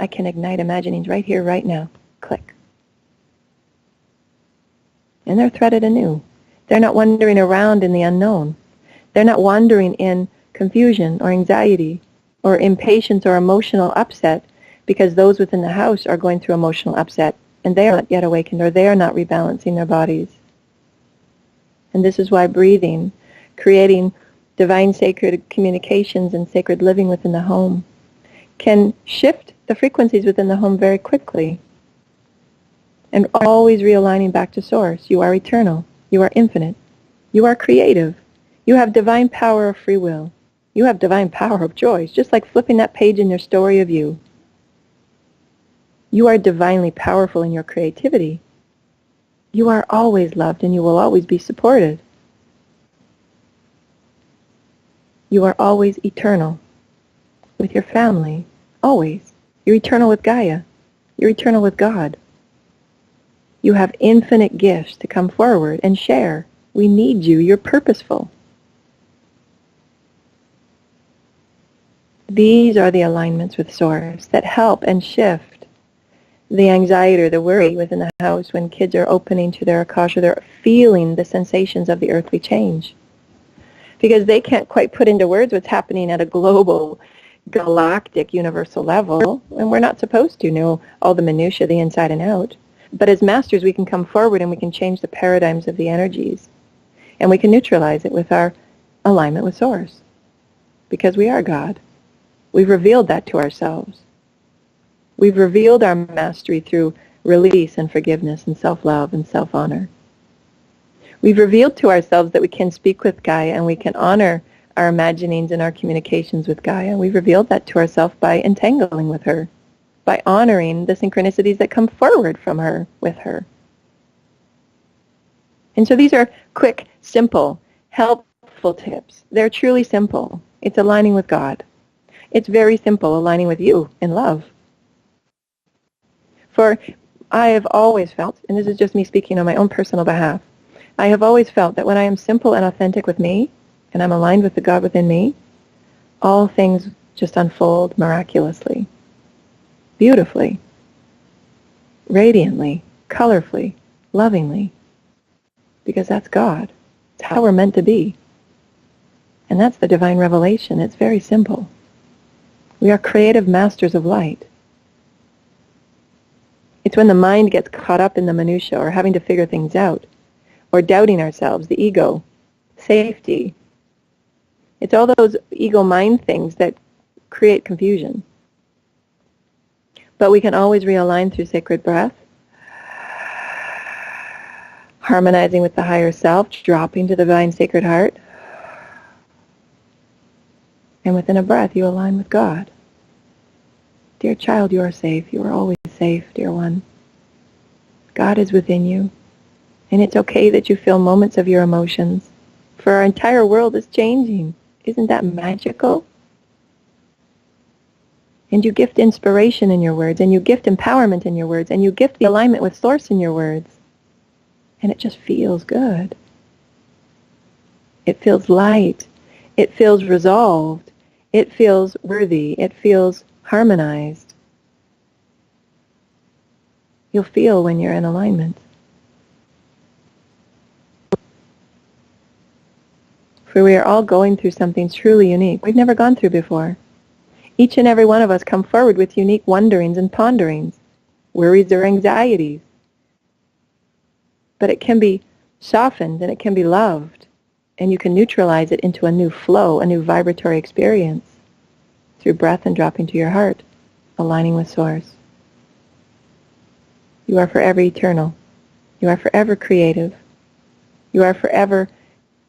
I can ignite imaginings right here, right now. Click. And they're threaded anew. They're not wandering around in the unknown. They're not wandering in confusion or anxiety or impatience or emotional upset, because those within the house are going through emotional upset and they are not yet awakened, or they are not rebalancing their bodies. And this is why breathing, creating divine sacred communications and sacred living within the home can shift the frequencies within the home very quickly. And always realigning back to source. You are eternal. You are infinite. You are creative. You have divine power of free will. You have divine power of choice, just like flipping that page in your story of you. You are divinely powerful in your creativity. You are always loved and you will always be supported. You are always eternal with your family, always. You're eternal with Gaia. You're eternal with God. You have infinite gifts to come forward and share. We need you. You're purposeful. These are the alignments with Source that help and shift the anxiety or the worry within the house when kids are opening to their Akasha. They're feeling the sensations of the earthly change. Because they can't quite put into words what's happening at a global, galactic, universal level. And we're not supposed to know all the minutiae, the inside and out. But as masters, we can come forward and we can change the paradigms of the energies. And we can neutralize it with our alignment with Source. Because we are God. We've revealed that to ourselves. We've revealed our mastery through release and forgiveness and self-love and self-honor. We've revealed to ourselves that we can speak with Gaia and we can honor our imaginings and our communications with Gaia. We've revealed that to ourselves by entangling with her, by honoring the synchronicities that come forward from her with her. And so these are quick, simple, helpful tips. They're truly simple. It's aligning with God. It's very simple, aligning with you in love. For I have always felt, and this is just me speaking on my own personal behalf, I have always felt that when I am simple and authentic with me, and I'm aligned with the God within me, all things just unfold miraculously, beautifully, radiantly, colorfully, lovingly, because that's God. It's how we're meant to be. And that's the divine revelation. It's very simple. We are creative masters of light. It's when the mind gets caught up in the minutiae or having to figure things out or doubting ourselves, the ego, safety. It's all those ego mind things that create confusion. But we can always realign through sacred breath, harmonizing with the higher self, dropping to the divine sacred heart. And within a breath, you align with God. Dear child, you are safe. You are always safe, dear one. God is within you. And it's okay that you feel moments of your emotions. For our entire world is changing. Isn't that magical? And you gift inspiration in your words, and you gift empowerment in your words, and you gift the alignment with Source in your words. And it just feels good. It feels light. It feels resolved. It feels worthy. It feels harmonized. You'll feel when you're in alignment. For we are all going through something truly unique we've never gone through before. Each and every one of us come forward with unique wonderings and ponderings, worries or anxieties. But it can be softened and it can be loved, and you can neutralize it into a new flow, a new vibratory experience through breath and dropping to your heart, aligning with Source. You are forever eternal. You are forever creative. You are forever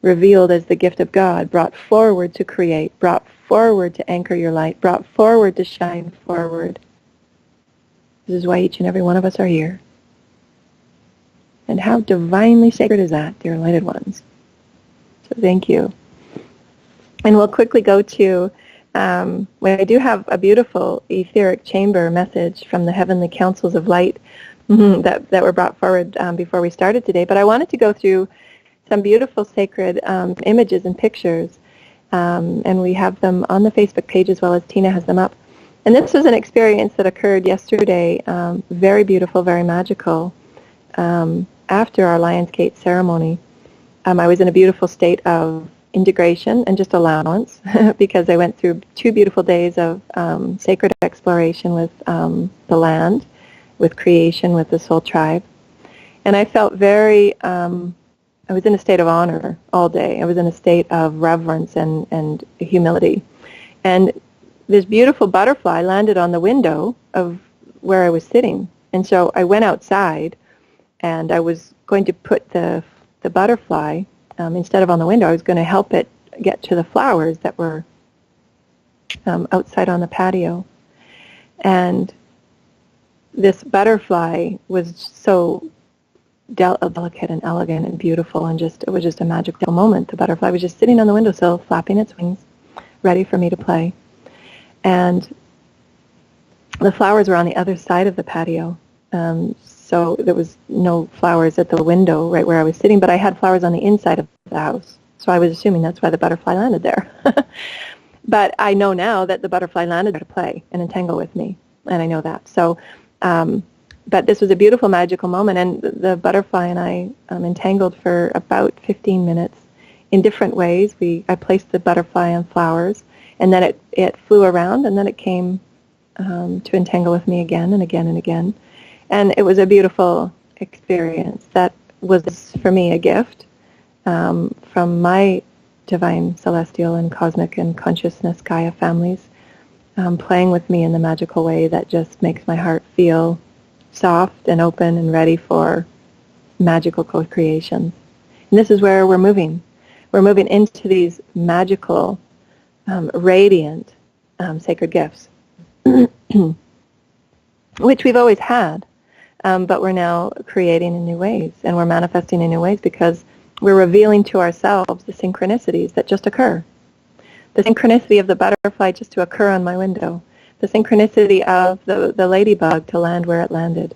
revealed as the gift of God, brought forward to create, brought forward to anchor your light, brought forward to shine forward. This is why each and every one of us are here. And how divinely sacred is that, dear lighted ones? So thank you. And we'll quickly go to, I do have a beautiful etheric chamber message from the Heavenly Councils of Light that were brought forward before we started today. But I wanted to go through some beautiful sacred images and pictures, and we have them on the Facebook page as well as Tina has them up. And this was an experience that occurred yesterday, very beautiful, very magical. After our Lionsgate ceremony, I was in a beautiful state of integration and just allowance because I went through 2 beautiful days of sacred exploration with the land, with creation, with the soul tribe. And I felt very, I was in a state of honor all day. I was in a state of reverence and humility. And this beautiful butterfly landed on the window of where I was sitting. And so I went outside, and I was going to put the butterfly, instead of on the window, I was going to help it get to the flowers that were outside on the patio. And this butterfly was so delicate and elegant and beautiful, and it was just a magical moment. The butterfly was just sitting on the windowsill, flapping its wings, ready for me to play. And the flowers were on the other side of the patio. So there was no flowers at the window right where I was sitting, but I had flowers on the inside of the house. So I was assuming that's why the butterfly landed there. But I know now that the butterfly landed there to play and entangle with me, and I know that. So, but this was a beautiful, magical moment, and the butterfly and I entangled for about 15 minutes in different ways. I placed the butterfly on flowers, and then it flew around, and then it came to entangle with me again and again and again. And it was a beautiful experience. That was, for me, a gift from my divine, celestial, and cosmic and consciousness Gaia families, playing with me in the magical way that just makes my heart feel soft and open and ready for magical co-creations. And this is where we're moving. We're moving into these magical, radiant, sacred gifts, which we've always had. But we're now creating in new ways, and we're manifesting in new ways because we're revealing to ourselves the synchronicities that just occur. The synchronicity of the butterfly just to occur on my window. The synchronicity of the ladybug to land where it landed.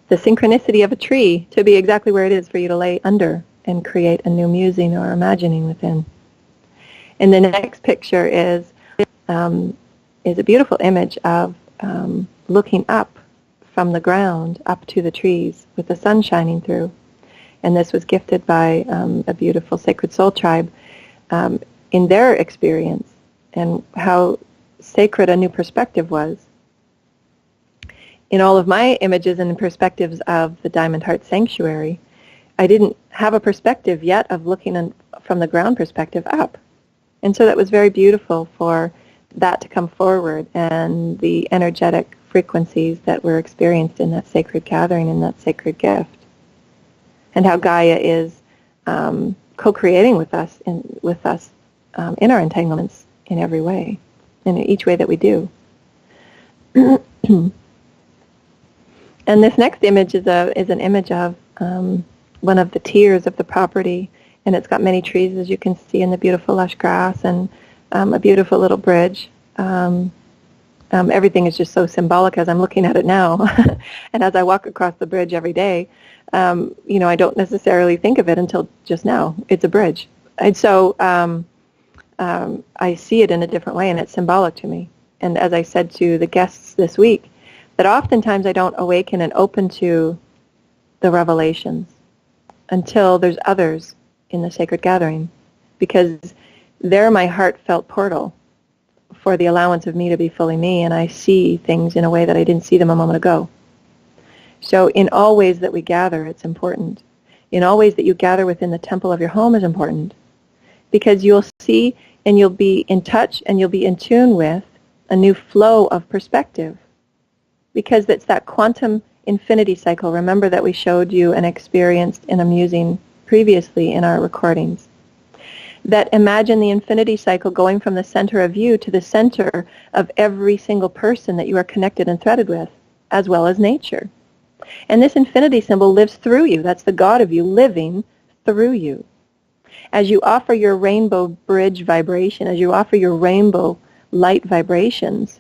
The synchronicity of a tree to be exactly where it is for you to lay under and create a new musing or imagining within. And the next picture is a beautiful image of looking up from the ground up to the trees with the sun shining through. And this was gifted by a beautiful Sacred Soul tribe in their experience, and how sacred a new perspective was. In all of my images and perspectives of the Diamond Heart Sanctuary, I didn't have a perspective yet of looking from the ground perspective up. And so that was very beautiful for that to come forward, and the energetic frequencies that were experienced in that sacred gathering, in that sacred gift, and how Gaia is co-creating with us in our entanglements in every way, in each way that we do. And this next image is an image of one of the tiers of the property, and it's got many trees, as you can see, in the beautiful lush grass, and a beautiful little bridge. Everything is just so symbolic as I'm looking at it now. And as I walk across the bridge every day, I don't necessarily think of it until just now. It's a bridge. And so I see it in a different way, and it's symbolic to me. And as I said to the guests this week, that oftentimes I don't awaken and open to the revelations until there's others in the sacred gathering, because they're my heartfelt portal for the allowance of me to be fully me, and I see things in a way that I didn't see them a moment ago. So in all ways that we gather, it's important. In all ways that you gather within the temple of your home is important, because you'll see and you'll be in touch and you'll be in tune with a new flow of perspective, because it's that quantum infinity cycle. Remember that we showed you and experienced in a musing previously in our recordings. That imagine the infinity cycle going from the center of you to the center of every single person that you are connected and threaded with, as well as nature. And this infinity symbol lives through you. That's the God of you living through you. As you offer your rainbow bridge vibration, as you offer your rainbow light vibrations,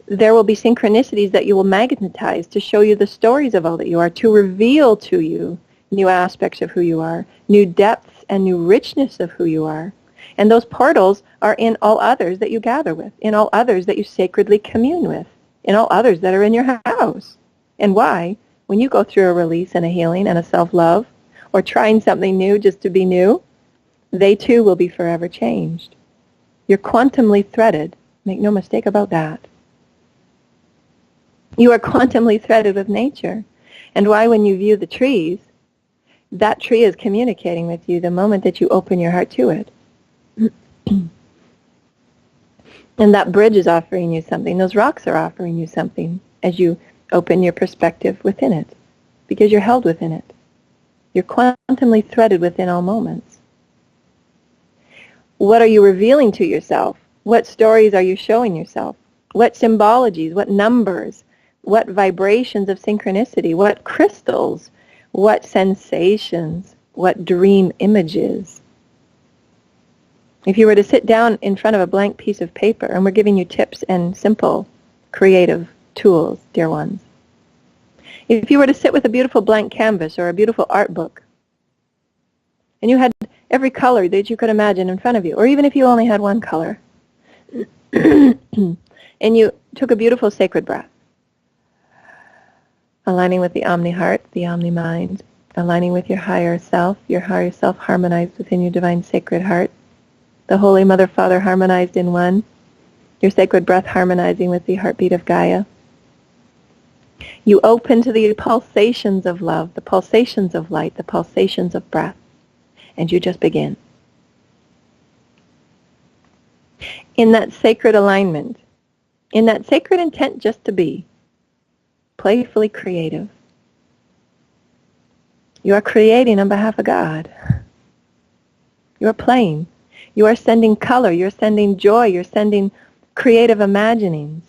there will be synchronicities that you will magnetize to show you the stories of all that you are, to reveal to you new aspects of who you are, new depths and new richness of who you are. And those portals are in all others that you gather with, in all others that you sacredly commune with, in all others that are in your house. And why? When you go through a release and a healing and a self-love, or trying something new just to be new, they too will be forever changed. You're quantumly threaded. Make no mistake about that. You are quantumly threaded with nature. And why, when you view the trees, that tree is communicating with you the moment that you open your heart to it. And that bridge is offering you something. Those rocks are offering you something as you open your perspective within it, because you're held within it. You're quantumly threaded within all moments. What are you revealing to yourself? What stories are you showing yourself? What symbologies? What numbers? What vibrations of synchronicity? What crystals? What sensations? What dream images? If you were to sit down in front of a blank piece of paper, and we're giving you tips and simple creative tools, dear ones. If you were to sit with a beautiful blank canvas or a beautiful art book, and you had every color that you could imagine in front of you, or even if you only had one color, and you took a beautiful sacred breath, aligning with the omni-heart, the omni-mind, aligning with your higher self harmonized within your divine sacred heart, the Holy Mother Father harmonized in one, your sacred breath harmonizing with the heartbeat of Gaia. You open to the pulsations of love, the pulsations of light, the pulsations of breath, and you just begin. In that sacred alignment, in that sacred intent just to be, playfully creative, you are creating on behalf of God. You are playing. You are sending color. You're sending joy. You're sending creative imaginings.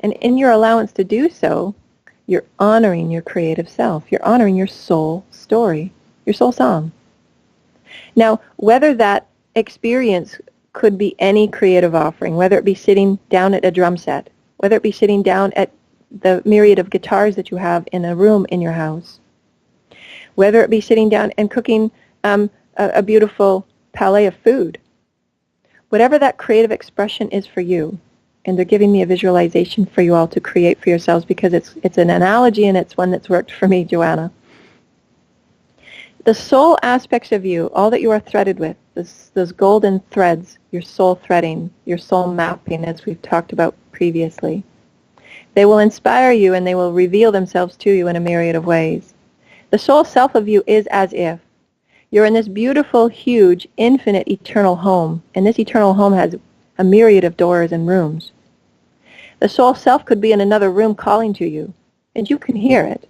And in your allowance to do so, you're honoring your creative self. You're honoring your soul story, your soul song. Now, whether that experience could be any creative offering, whether it be sitting down at a drum set, whether it be sitting down at the myriad of guitars that you have in a room in your house, whether it be sitting down and cooking a beautiful palette of food, whatever that creative expression is for you. And they're giving me a visualization for you all to create for yourselves, because it's an analogy, and it's one that's worked for me, Joanna. The soul aspects of you, all that you are threaded with, those golden threads, your soul threading, your soul mapping, as we've talked about previously, they will inspire you and they will reveal themselves to you in a myriad of ways. The soul self of you is as if you're in this beautiful, huge, infinite, eternal home, and this eternal home has a myriad of doors and rooms. The soul self could be in another room calling to you, and you can hear it.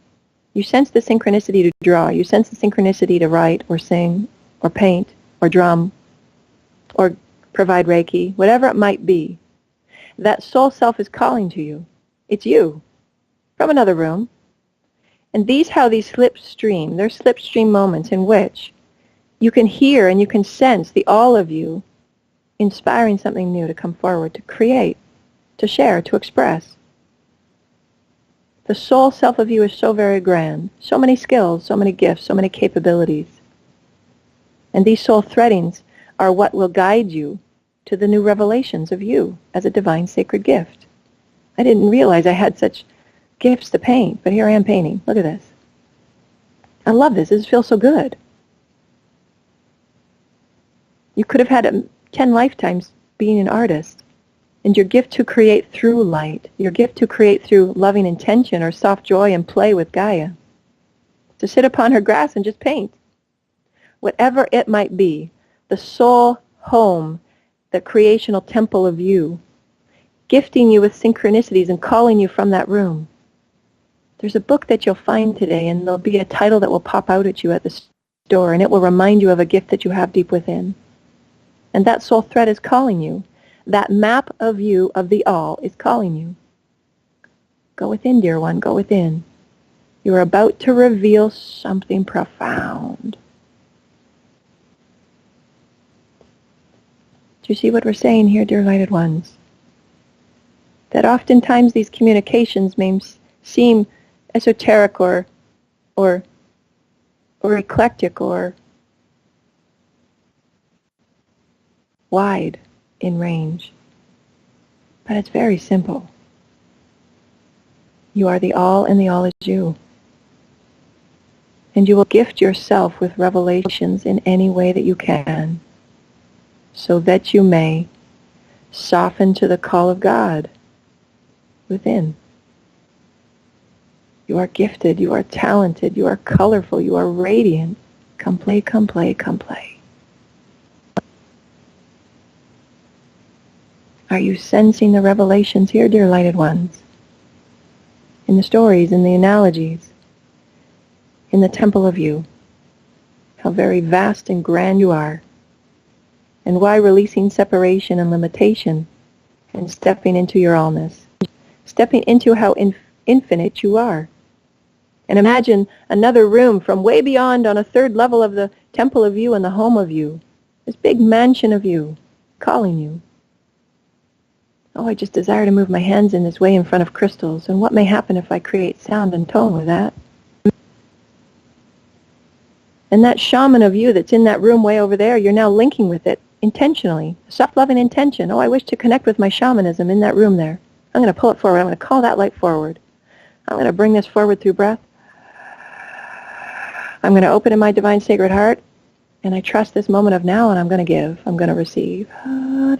You sense the synchronicity to draw. You sense the synchronicity to write or sing or paint or drum or provide Reiki, whatever it might be. That soul self is calling to you. It's you from another room. And these slipstream. They're slipstream moments in which you can hear and you can sense the all of you inspiring something new to come forward, to create, to share, to express. The soul self of you is so very grand. So many skills, so many gifts, so many capabilities. And these soul threadings are what will guide you to the new revelations of you as a divine sacred gift. I didn't realize I had such gifts to paint, but here I am painting. Look at this. I love this. This feels so good. You could have had 10 lifetimes being an artist. And your gift to create through light, your gift to create through loving intention or soft joy and play with Gaia, to sit upon her grass and just paint. Whatever it might be, the soul home, the creational temple of you, gifting you with synchronicities and calling you from that room. There's a book that you'll find today, and there'll be a title that will pop out at you at the store, and it will remind you of a gift that you have deep within. And that soul thread is calling you. That map of you, of the all, is calling you. Go within, dear one, go within. You are about to reveal something profound. Do you see what we're saying here, dear lighted ones? That oftentimes these communications may seem esoteric or eclectic or wide in range. But it's very simple. You are the all, and the all is you. And you will gift yourself with revelations in any way that you can, so that you may soften to the call of God within. You are gifted, you are talented, you are colorful, you are radiant. Come play, come play, come play. Are you sensing the revelations here, dear lighted ones? In the stories, in the analogies, in the temple of you. How very vast and grand you are. And why releasing separation and limitation and stepping into your allness. Stepping into how infinite you are. And imagine another room from way beyond on a third level of the temple of you and the home of you. This big mansion of you calling you. Oh, I just desire to move my hands in this way in front of crystals. And what may happen if I create sound and tone with that? And that shaman of you that's in that room way over there, you're now linking with it intentionally. Self-loving intention. Oh, I wish to connect with my shamanism in that room there. I'm going to pull it forward. I'm going to call that light forward. I'm going to bring this forward through breath. I'm going to open in my divine sacred heart. And I trust this moment of now, and I'm going to give. I'm going to receive. And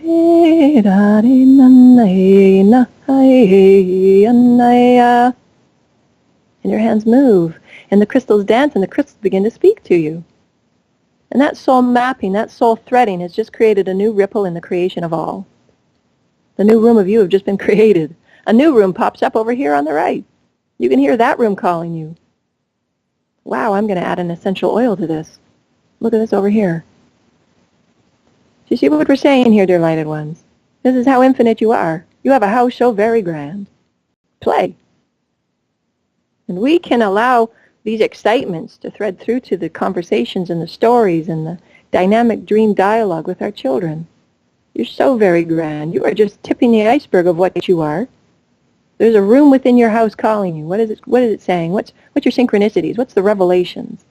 your hands move. And the crystals dance, and the crystals begin to speak to you. And that soul mapping, that soul threading has just created a new ripple in the creation of all. The new room of you have just been created. A new room pops up over here on the right. You can hear that room calling you. Wow, I'm going to add an essential oil to this. Look at this over here. Do you see what we're saying here, dear lighted ones? This is how infinite you are. You have a house so very grand. Play. And we can allow these excitements to thread through to the conversations and the stories and the dynamic dream dialogue with our children. You're so very grand. You are just tipping the iceberg of what you are. There's a room within your house calling you. What is it saying? What's your synchronicities? What's the revelations?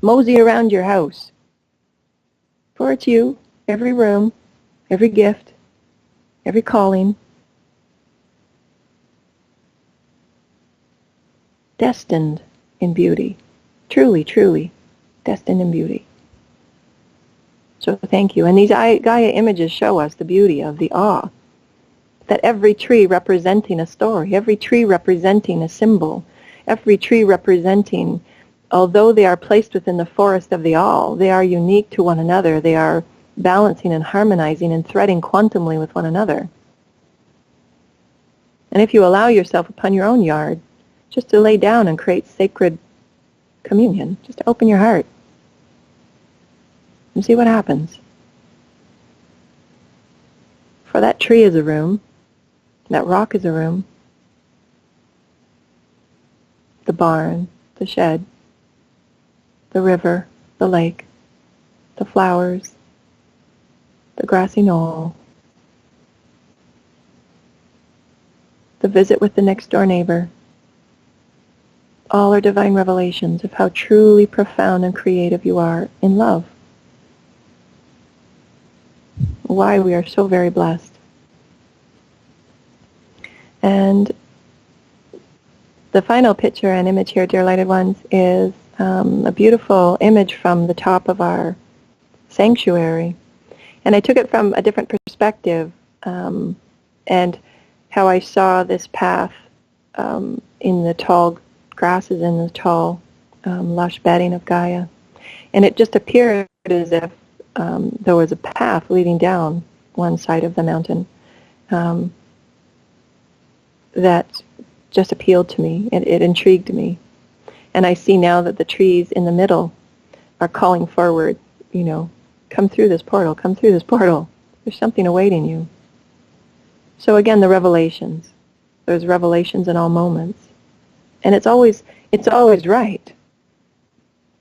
Mosey around your house. For it's you, every room, every gift, every calling. Destined in beauty. Truly, truly destined in beauty. So thank you. And these Gaia images show us the beauty of the awe. That every tree representing a story, every tree representing a symbol, every tree representing, although they are placed within the forest of the all, they are unique to one another. They are balancing and harmonizing and threading quantumly with one another. And if you allow yourself upon your own yard, just to lay down and create sacred communion, just to open your heart and see what happens. For that tree is a room, that rock is a room, the barn, the shed, the river, the lake, the flowers, the grassy knoll, the visit with the next door neighbor. All are divine revelations of how truly profound and creative you are in love. Why we are so very blessed. And the final picture and image here, dear lighted ones, is a beautiful image from the top of our sanctuary. And I took it from a different perspective and how I saw this path in the tall grasses and the tall lush bedding of Gaia. And it just appeared as if there was a path leading down one side of the mountain that just appealed to me. It intrigued me. And I see now that the trees in the middle are calling forward, you know, come through this portal, come through this portal. There's something awaiting you. So again, the revelations. There's revelations in all moments. And it's always right.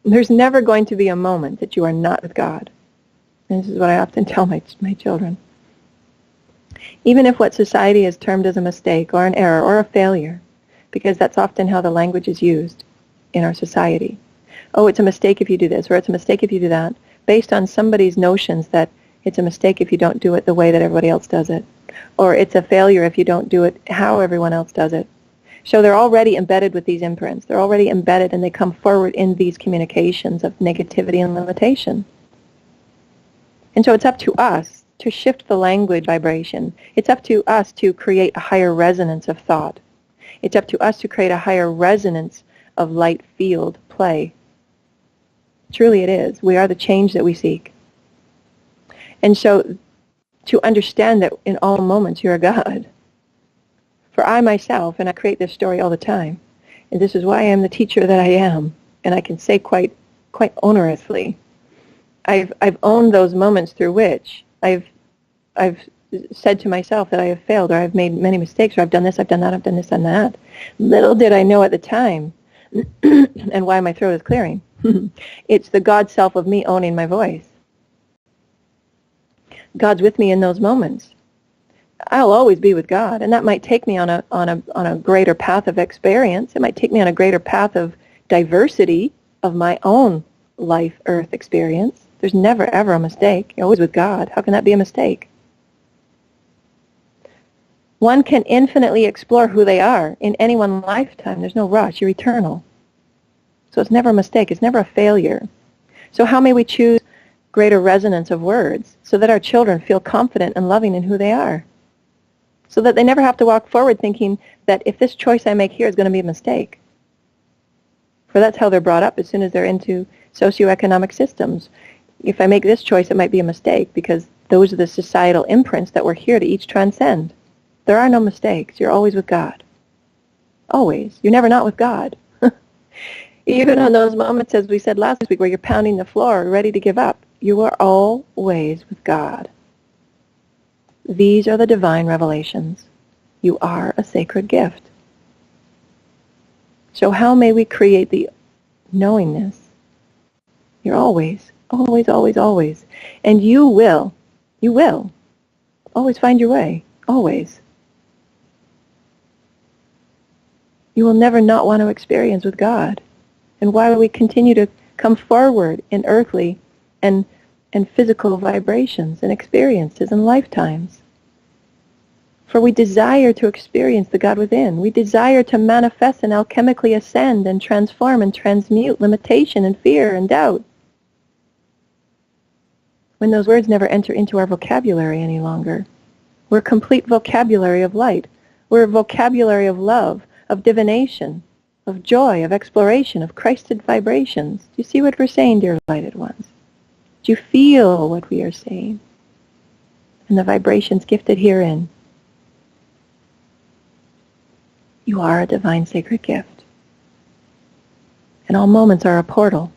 There's never going to be a moment that you are not with God. And this is what I often tell my children. Even if what society has termed as a mistake or an error or a failure, because that's often how the language is used in our society. Oh, it's a mistake if you do this, or it's a mistake if you do that, based on somebody's notions that it's a mistake if you don't do it the way that everybody else does it, or it's a failure if you don't do it how everyone else does it. So they're already embedded with these imprints. They're already embedded, and they come forward in these communications of negativity and limitation. And so it's up to us to shift the language vibration. It's up to us to create a higher resonance of thought. It's up to us to create a higher resonance of light field play. Truly it is. We are the change that we seek. And so to understand that in all moments you're a God. For I myself, and I create this story all the time, and this is why I am the teacher that I am, and I can say quite onerously, I've owned those moments through which I've said to myself that I have failed, or I've made many mistakes, or I've done this, I've done that, I've done this, done that. Little did I know at the time, and why my throat is clearing. It's the God self of me owning my voice. God's with me in those moments. I'll always be with God, and that might take me on a greater path of experience. It might take me on a greater path of diversity of my own life, earth experience. There's never, ever a mistake. You're always with God. How can that be a mistake? One can infinitely explore who they are in any one lifetime. There's no rush. You're eternal. So it's never a mistake. It's never a failure. So how may we choose greater resonance of words so that our children feel confident and loving in who they are? So that they never have to walk forward thinking that if this choice I make here is going to be a mistake. For that's how they're brought up as soon as they're into socioeconomic systems. If I make this choice, it might be a mistake because those are the societal imprints that we're here to each transcend. There are no mistakes. You're always with God. Always. You're never not with God. Even on those moments, as we said last week, where you're pounding the floor, ready to give up, you are always with God. These are the divine revelations. You are a sacred gift. So how may we create the knowingness? You're always, always, always, always. And you will always find your way. Always. You will never not want to experience with God. And why do we continue to come forward in earthly and physical vibrations and experiences and lifetimes? For we desire to experience the God within. We desire to manifest and alchemically ascend and transform and transmute limitation and fear and doubt. When those words never enter into our vocabulary any longer, we're a complete vocabulary of light. We're a vocabulary of love, of divination, of joy, of exploration, of Christed vibrations. Do you see what we're saying, dear lighted ones? Do you feel what we are saying? And the vibrations gifted herein. You are a divine sacred gift. And all moments are a portal,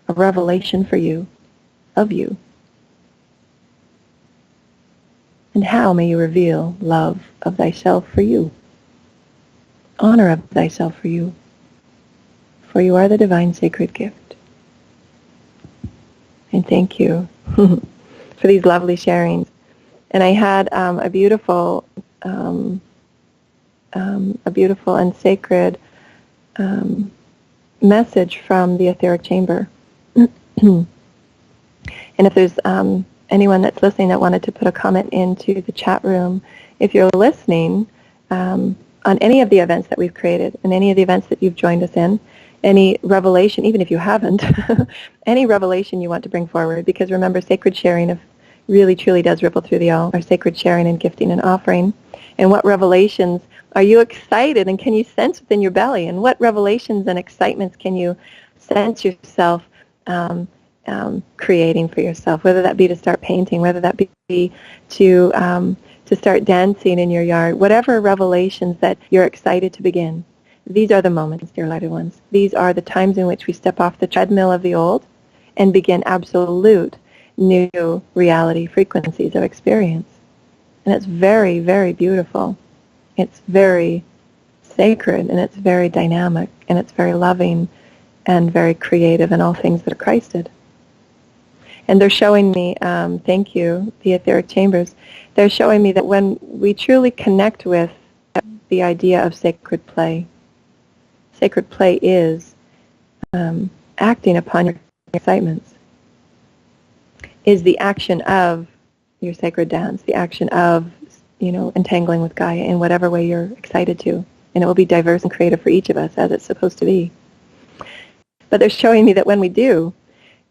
a revelation for you, of you. And how may you reveal love of thyself for you? Honor of thyself for you. For you are the divine sacred gift. And thank you for these lovely sharings. And I had a beautiful and sacred message from the etheric chamber. And if there's anyone that's listening that wanted to put a comment into the chat room, if you're listening on any of the events that we've created and any of the events that you've joined us in, any revelation, even if you haven't, any revelation you want to bring forward, because remember, sacred sharing really truly does ripple through the all, our sacred sharing and gifting and offering. And what revelations are you excited and can you sense within your belly? And what revelations and excitements can you sense yourself creating for yourself, whether that be to start painting, whether that be to start dancing in your yard, whatever revelations that you're excited to begin. These are the moments, dear lighted ones. These are the times in which we step off the treadmill of the old and begin absolute new reality frequencies of experience. And it's very, very beautiful. It's very sacred, and it's very dynamic, and it's very loving and very creative in all things that are Christed. And they're showing me, thank you, the etheric chambers, they're showing me that when we truly connect with the idea of sacred play is acting upon your excitements, is the action of your sacred dance, the action of, entangling with Gaia in whatever way you're excited to. And it will be diverse and creative for each of us, as it's supposed to be. But they're showing me that when we do,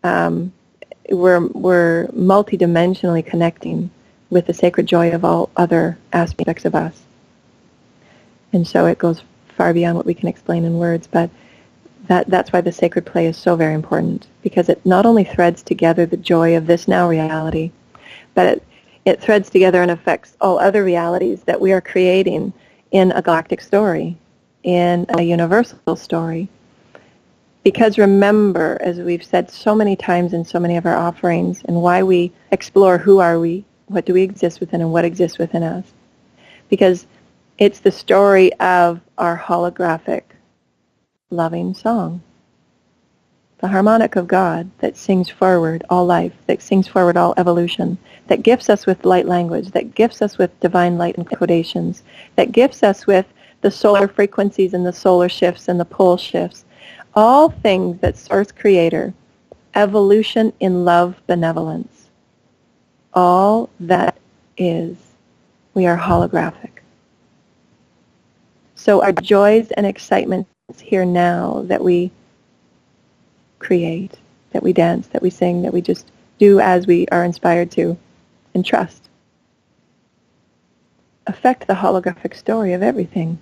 we're multidimensionally connecting with the sacred joy of all other aspects of us. And so it goes far beyond what we can explain in words, but that's why the sacred play is so very important, because it not only threads together the joy of this now reality, but it threads together and affects all other realities that we are creating in a galactic story, in a universal story. Because remember, as we've said so many times in so many of our offerings, and why we explore who are we, what do we exist within, and what exists within us. Because it's the story of our holographic loving song. The harmonic of God that sings forward all life, that sings forward all evolution, that gifts us with light language, that gifts us with divine light encodations, that gifts us with the solar frequencies and the solar shifts and the pole shifts. All things that Source Creator, evolution in love, benevolence. All that is, we are holographic. So our joys and excitements here now that we create, that we dance, that we sing, that we just do as we are inspired to, and trust, affect the holographic story of everything,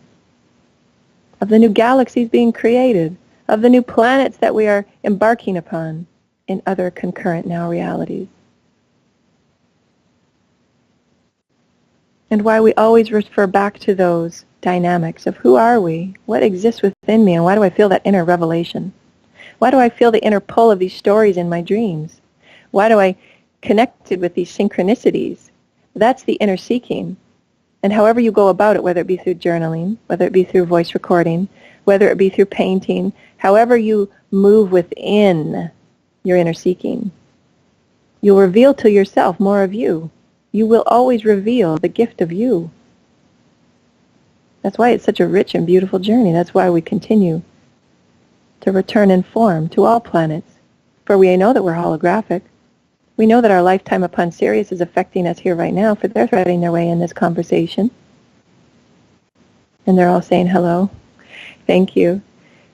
of the new galaxies being created, of the new planets that we are embarking upon in other concurrent now realities. And why we always refer back to those dynamics of who are we, what exists within me, and why do I feel that inner revelation? Why do I feel the inner pull of these stories in my dreams? Why do I connect with these synchronicities? That's the inner seeking. And however you go about it, whether it be through journaling, whether it be through voice recording, whether it be through painting, however you move within your inner seeking, you'll reveal to yourself more of you. You will always reveal the gift of you. That's why it's such a rich and beautiful journey. That's why we continue to return in form to all planets. For we know that we're holographic. We know that our lifetime upon Sirius is affecting us here right now, for they're threading their way in this conversation. And they're all saying hello. Thank you.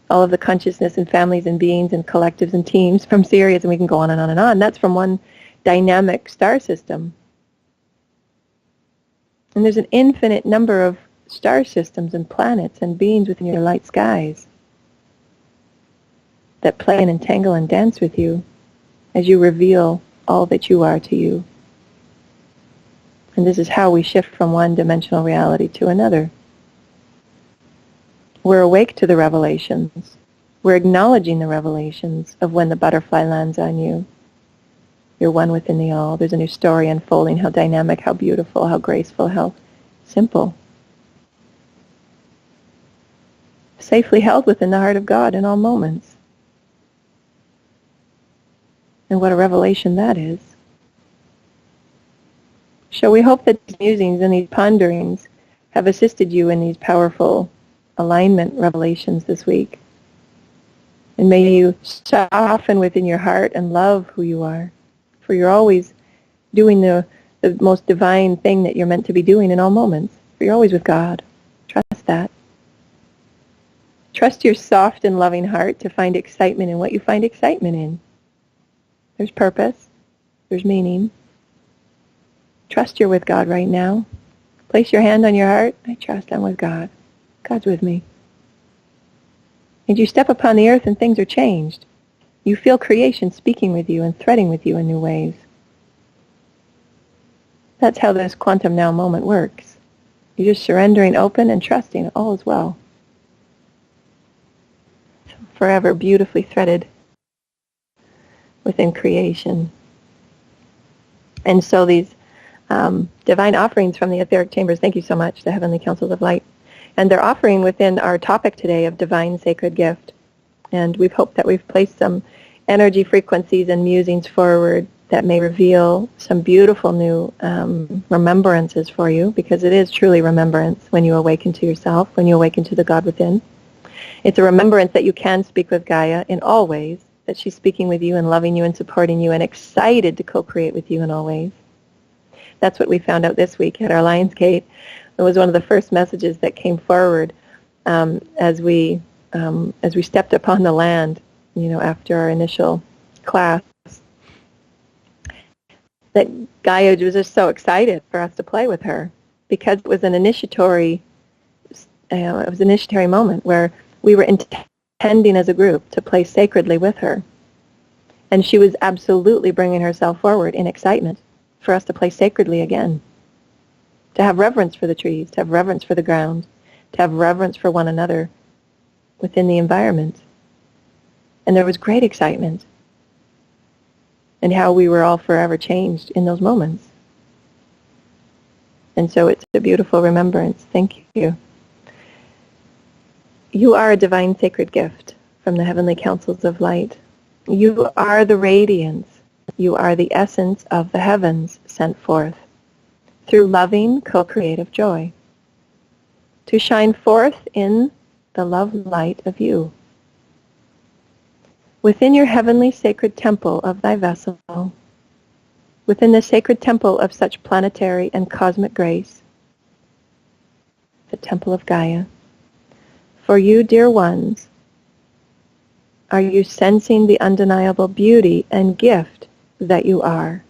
All of the consciousness and families and beings and collectives and teams from Sirius, and we can go on and on and on. That's from one dynamic star system. And there's an infinite number of star systems and planets and beings within your light skies that play and entangle and dance with you as you reveal all that you are to you. And this is how we shift from one dimensional reality to another. We're awake to the revelations. We're acknowledging the revelations of when the butterfly lands on you. You're one within the all. There's a new story unfolding. How dynamic, how beautiful, how graceful, how simple. Safely held within the heart of God in all moments. And what a revelation that is. So we hope that these musings and these ponderings have assisted you in these powerful alignment revelations this week. And may you soften within your heart and love who you are. For you're always doing the most divine thing that you're meant to be doing in all moments. For you're always with God. Trust that. Trust your soft and loving heart to find excitement in what you find excitement in. There's purpose. There's meaning. Trust you're with God right now. Place your hand on your heart. I trust I'm with God. God's with me. And you step upon the earth and things are changed. You feel creation speaking with you and threading with you in new ways. That's how this quantum now moment works. You're just surrendering open and trusting all is well. Forever beautifully threaded within creation. And so these divine offerings from the etheric chambers, thank you so much, the Heavenly Councils of Light. And they're offering within our topic today of divine sacred gift. And we've hoped that we've placed some energy frequencies and musings forward that may reveal some beautiful new remembrances for you, because it is truly remembrance when you awaken to yourself, when you awaken to the God within. It's a remembrance that you can speak with Gaia in all ways, that she's speaking with you and loving you and supporting you and excited to co-create with you in all ways. That's what we found out this week at our Lions Gate. It was one of the first messages that came forward as we stepped upon the land, after our initial class. That Gaia was just so excited for us to play with her, because it was an initiatory moment where we were intending as a group to play sacredly with her. And she was absolutely bringing herself forward in excitement for us to play sacredly again, to have reverence for the trees, to have reverence for the ground, to have reverence for one another within the environment. And there was great excitement, and how we were all forever changed in those moments. And so it's a beautiful remembrance. Thank you. You are a divine sacred gift from the heavenly councils of light. You are the radiance. You are the essence of the heavens sent forth through loving co-creative joy to shine forth in the love light of you. Within your heavenly sacred temple of thy vessel, within the sacred temple of such planetary and cosmic grace, the temple of Gaia, for you, dear ones, are you sensing the undeniable beauty and gift that you are,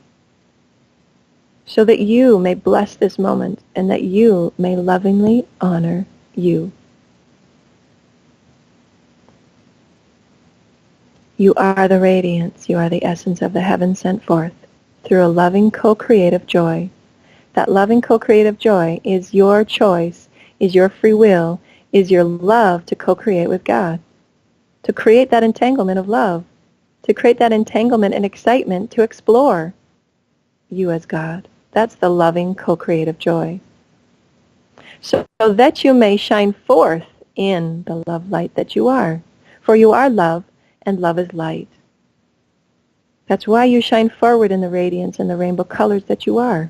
so that you may bless this moment and that you may lovingly honor you. You are the radiance. You are the essence of the heaven sent forth through a loving co-creative joy. That loving co-creative joy is your choice, is your free will, is your love to co-create with God, to create that entanglement of love, to create that entanglement and excitement to explore you as God. That's the loving co-creative joy. So that you may shine forth in the love light that you are. For you are love, and love is light. That's why you shine forward in the radiance and the rainbow colors that you are.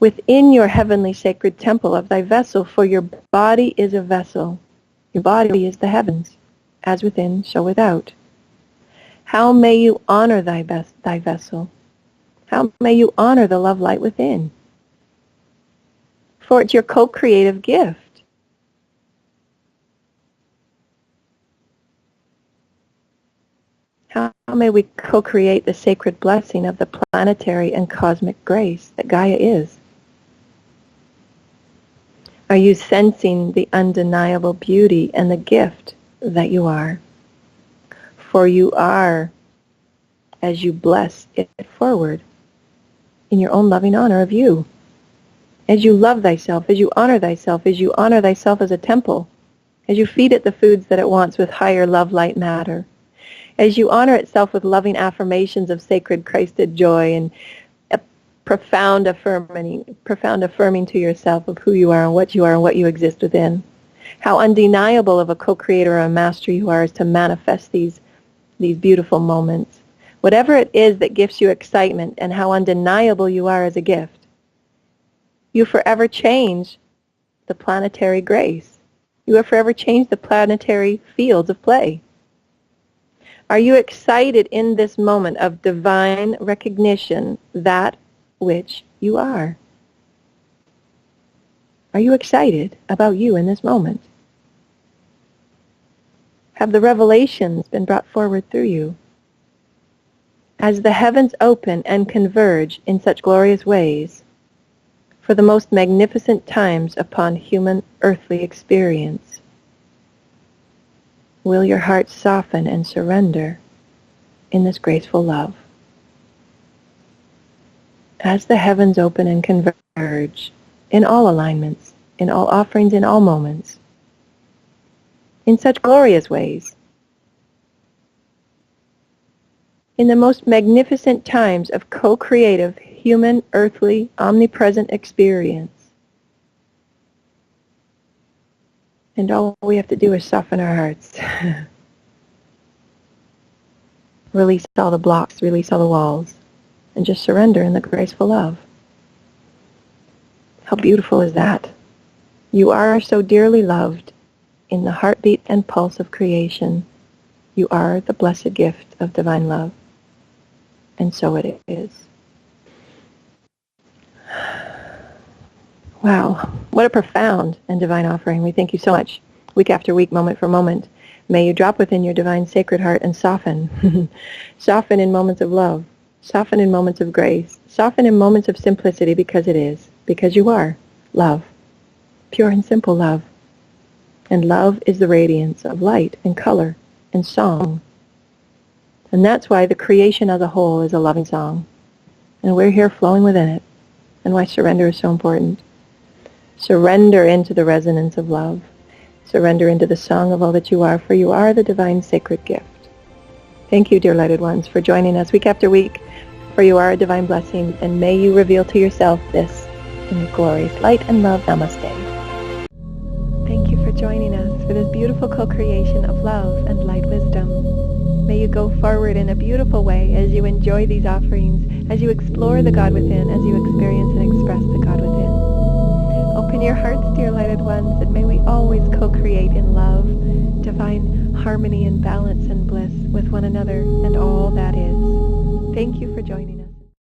Within your heavenly sacred temple of thy vessel, for your body is a vessel. Your body is the heavens, as within, so without. How may you honor thy vessel? How may you honor the love light within? For it's your co-creative gift. How may we co-create the sacred blessing of the planetary and cosmic grace that Gaia is? Are you sensing the undeniable beauty and the gift that you are? For you are, as you bless it forward, in your own loving honor of you. As you love thyself, as you honor thyself as a temple, as you feed it the foods that it wants with higher love light matter, as you honor itself with loving affirmations of sacred Christed joy and a profound affirming to yourself of who you are and what you exist within. How undeniable of a co-creator or a master you are is to manifest these beautiful moments. Whatever it is that gives you excitement and how undeniable you are as a gift, you forever change the planetary grace. You have forever changed the planetary fields of play. Are you excited in this moment of divine recognition that which you are? Are you excited about you in this moment? Have the revelations been brought forward through you? As the heavens open and converge in such glorious ways, for the most magnificent times upon human earthly experience, will your heart soften and surrender in this graceful love? As the heavens open and converge in all alignments, in all offerings, in all moments, in such glorious ways, in the most magnificent times of co-creative, human, earthly, omnipresent experience. And all we have to do is soften our hearts. Release all the blocks, release all the walls, and just surrender in the graceful love. How beautiful is that? You are so dearly loved in the heartbeat and pulse of creation. You are the blessed gift of divine love. And so it is. Wow, what a profound and divine offering. We thank you so much, week after week, moment for moment. May you drop within your divine sacred heart and soften. Soften in moments of love. Soften in moments of grace. Soften in moments of simplicity, because it is. Because you are love. Pure and simple love. And love is the radiance of light and color and song. And that's why the creation as a whole is a loving song. And we're here flowing within it. And why surrender is so important. Surrender into the resonance of love. Surrender into the song of all that you are, for you are the divine sacred gift. Thank you, dear lighted ones, for joining us week after week, for you are a divine blessing, and may you reveal to yourself this in your glorious light and love. Namaste. Thank you for joining us for this beautiful co-creation of love and light wisdom. May you go forward in a beautiful way as you enjoy these offerings, as you explore the God within, as you experience and express the God within. Open your hearts, dear lighted ones, and may we always co-create in love, divine harmony and balance and bliss with one another and all that is. Thank you for joining us.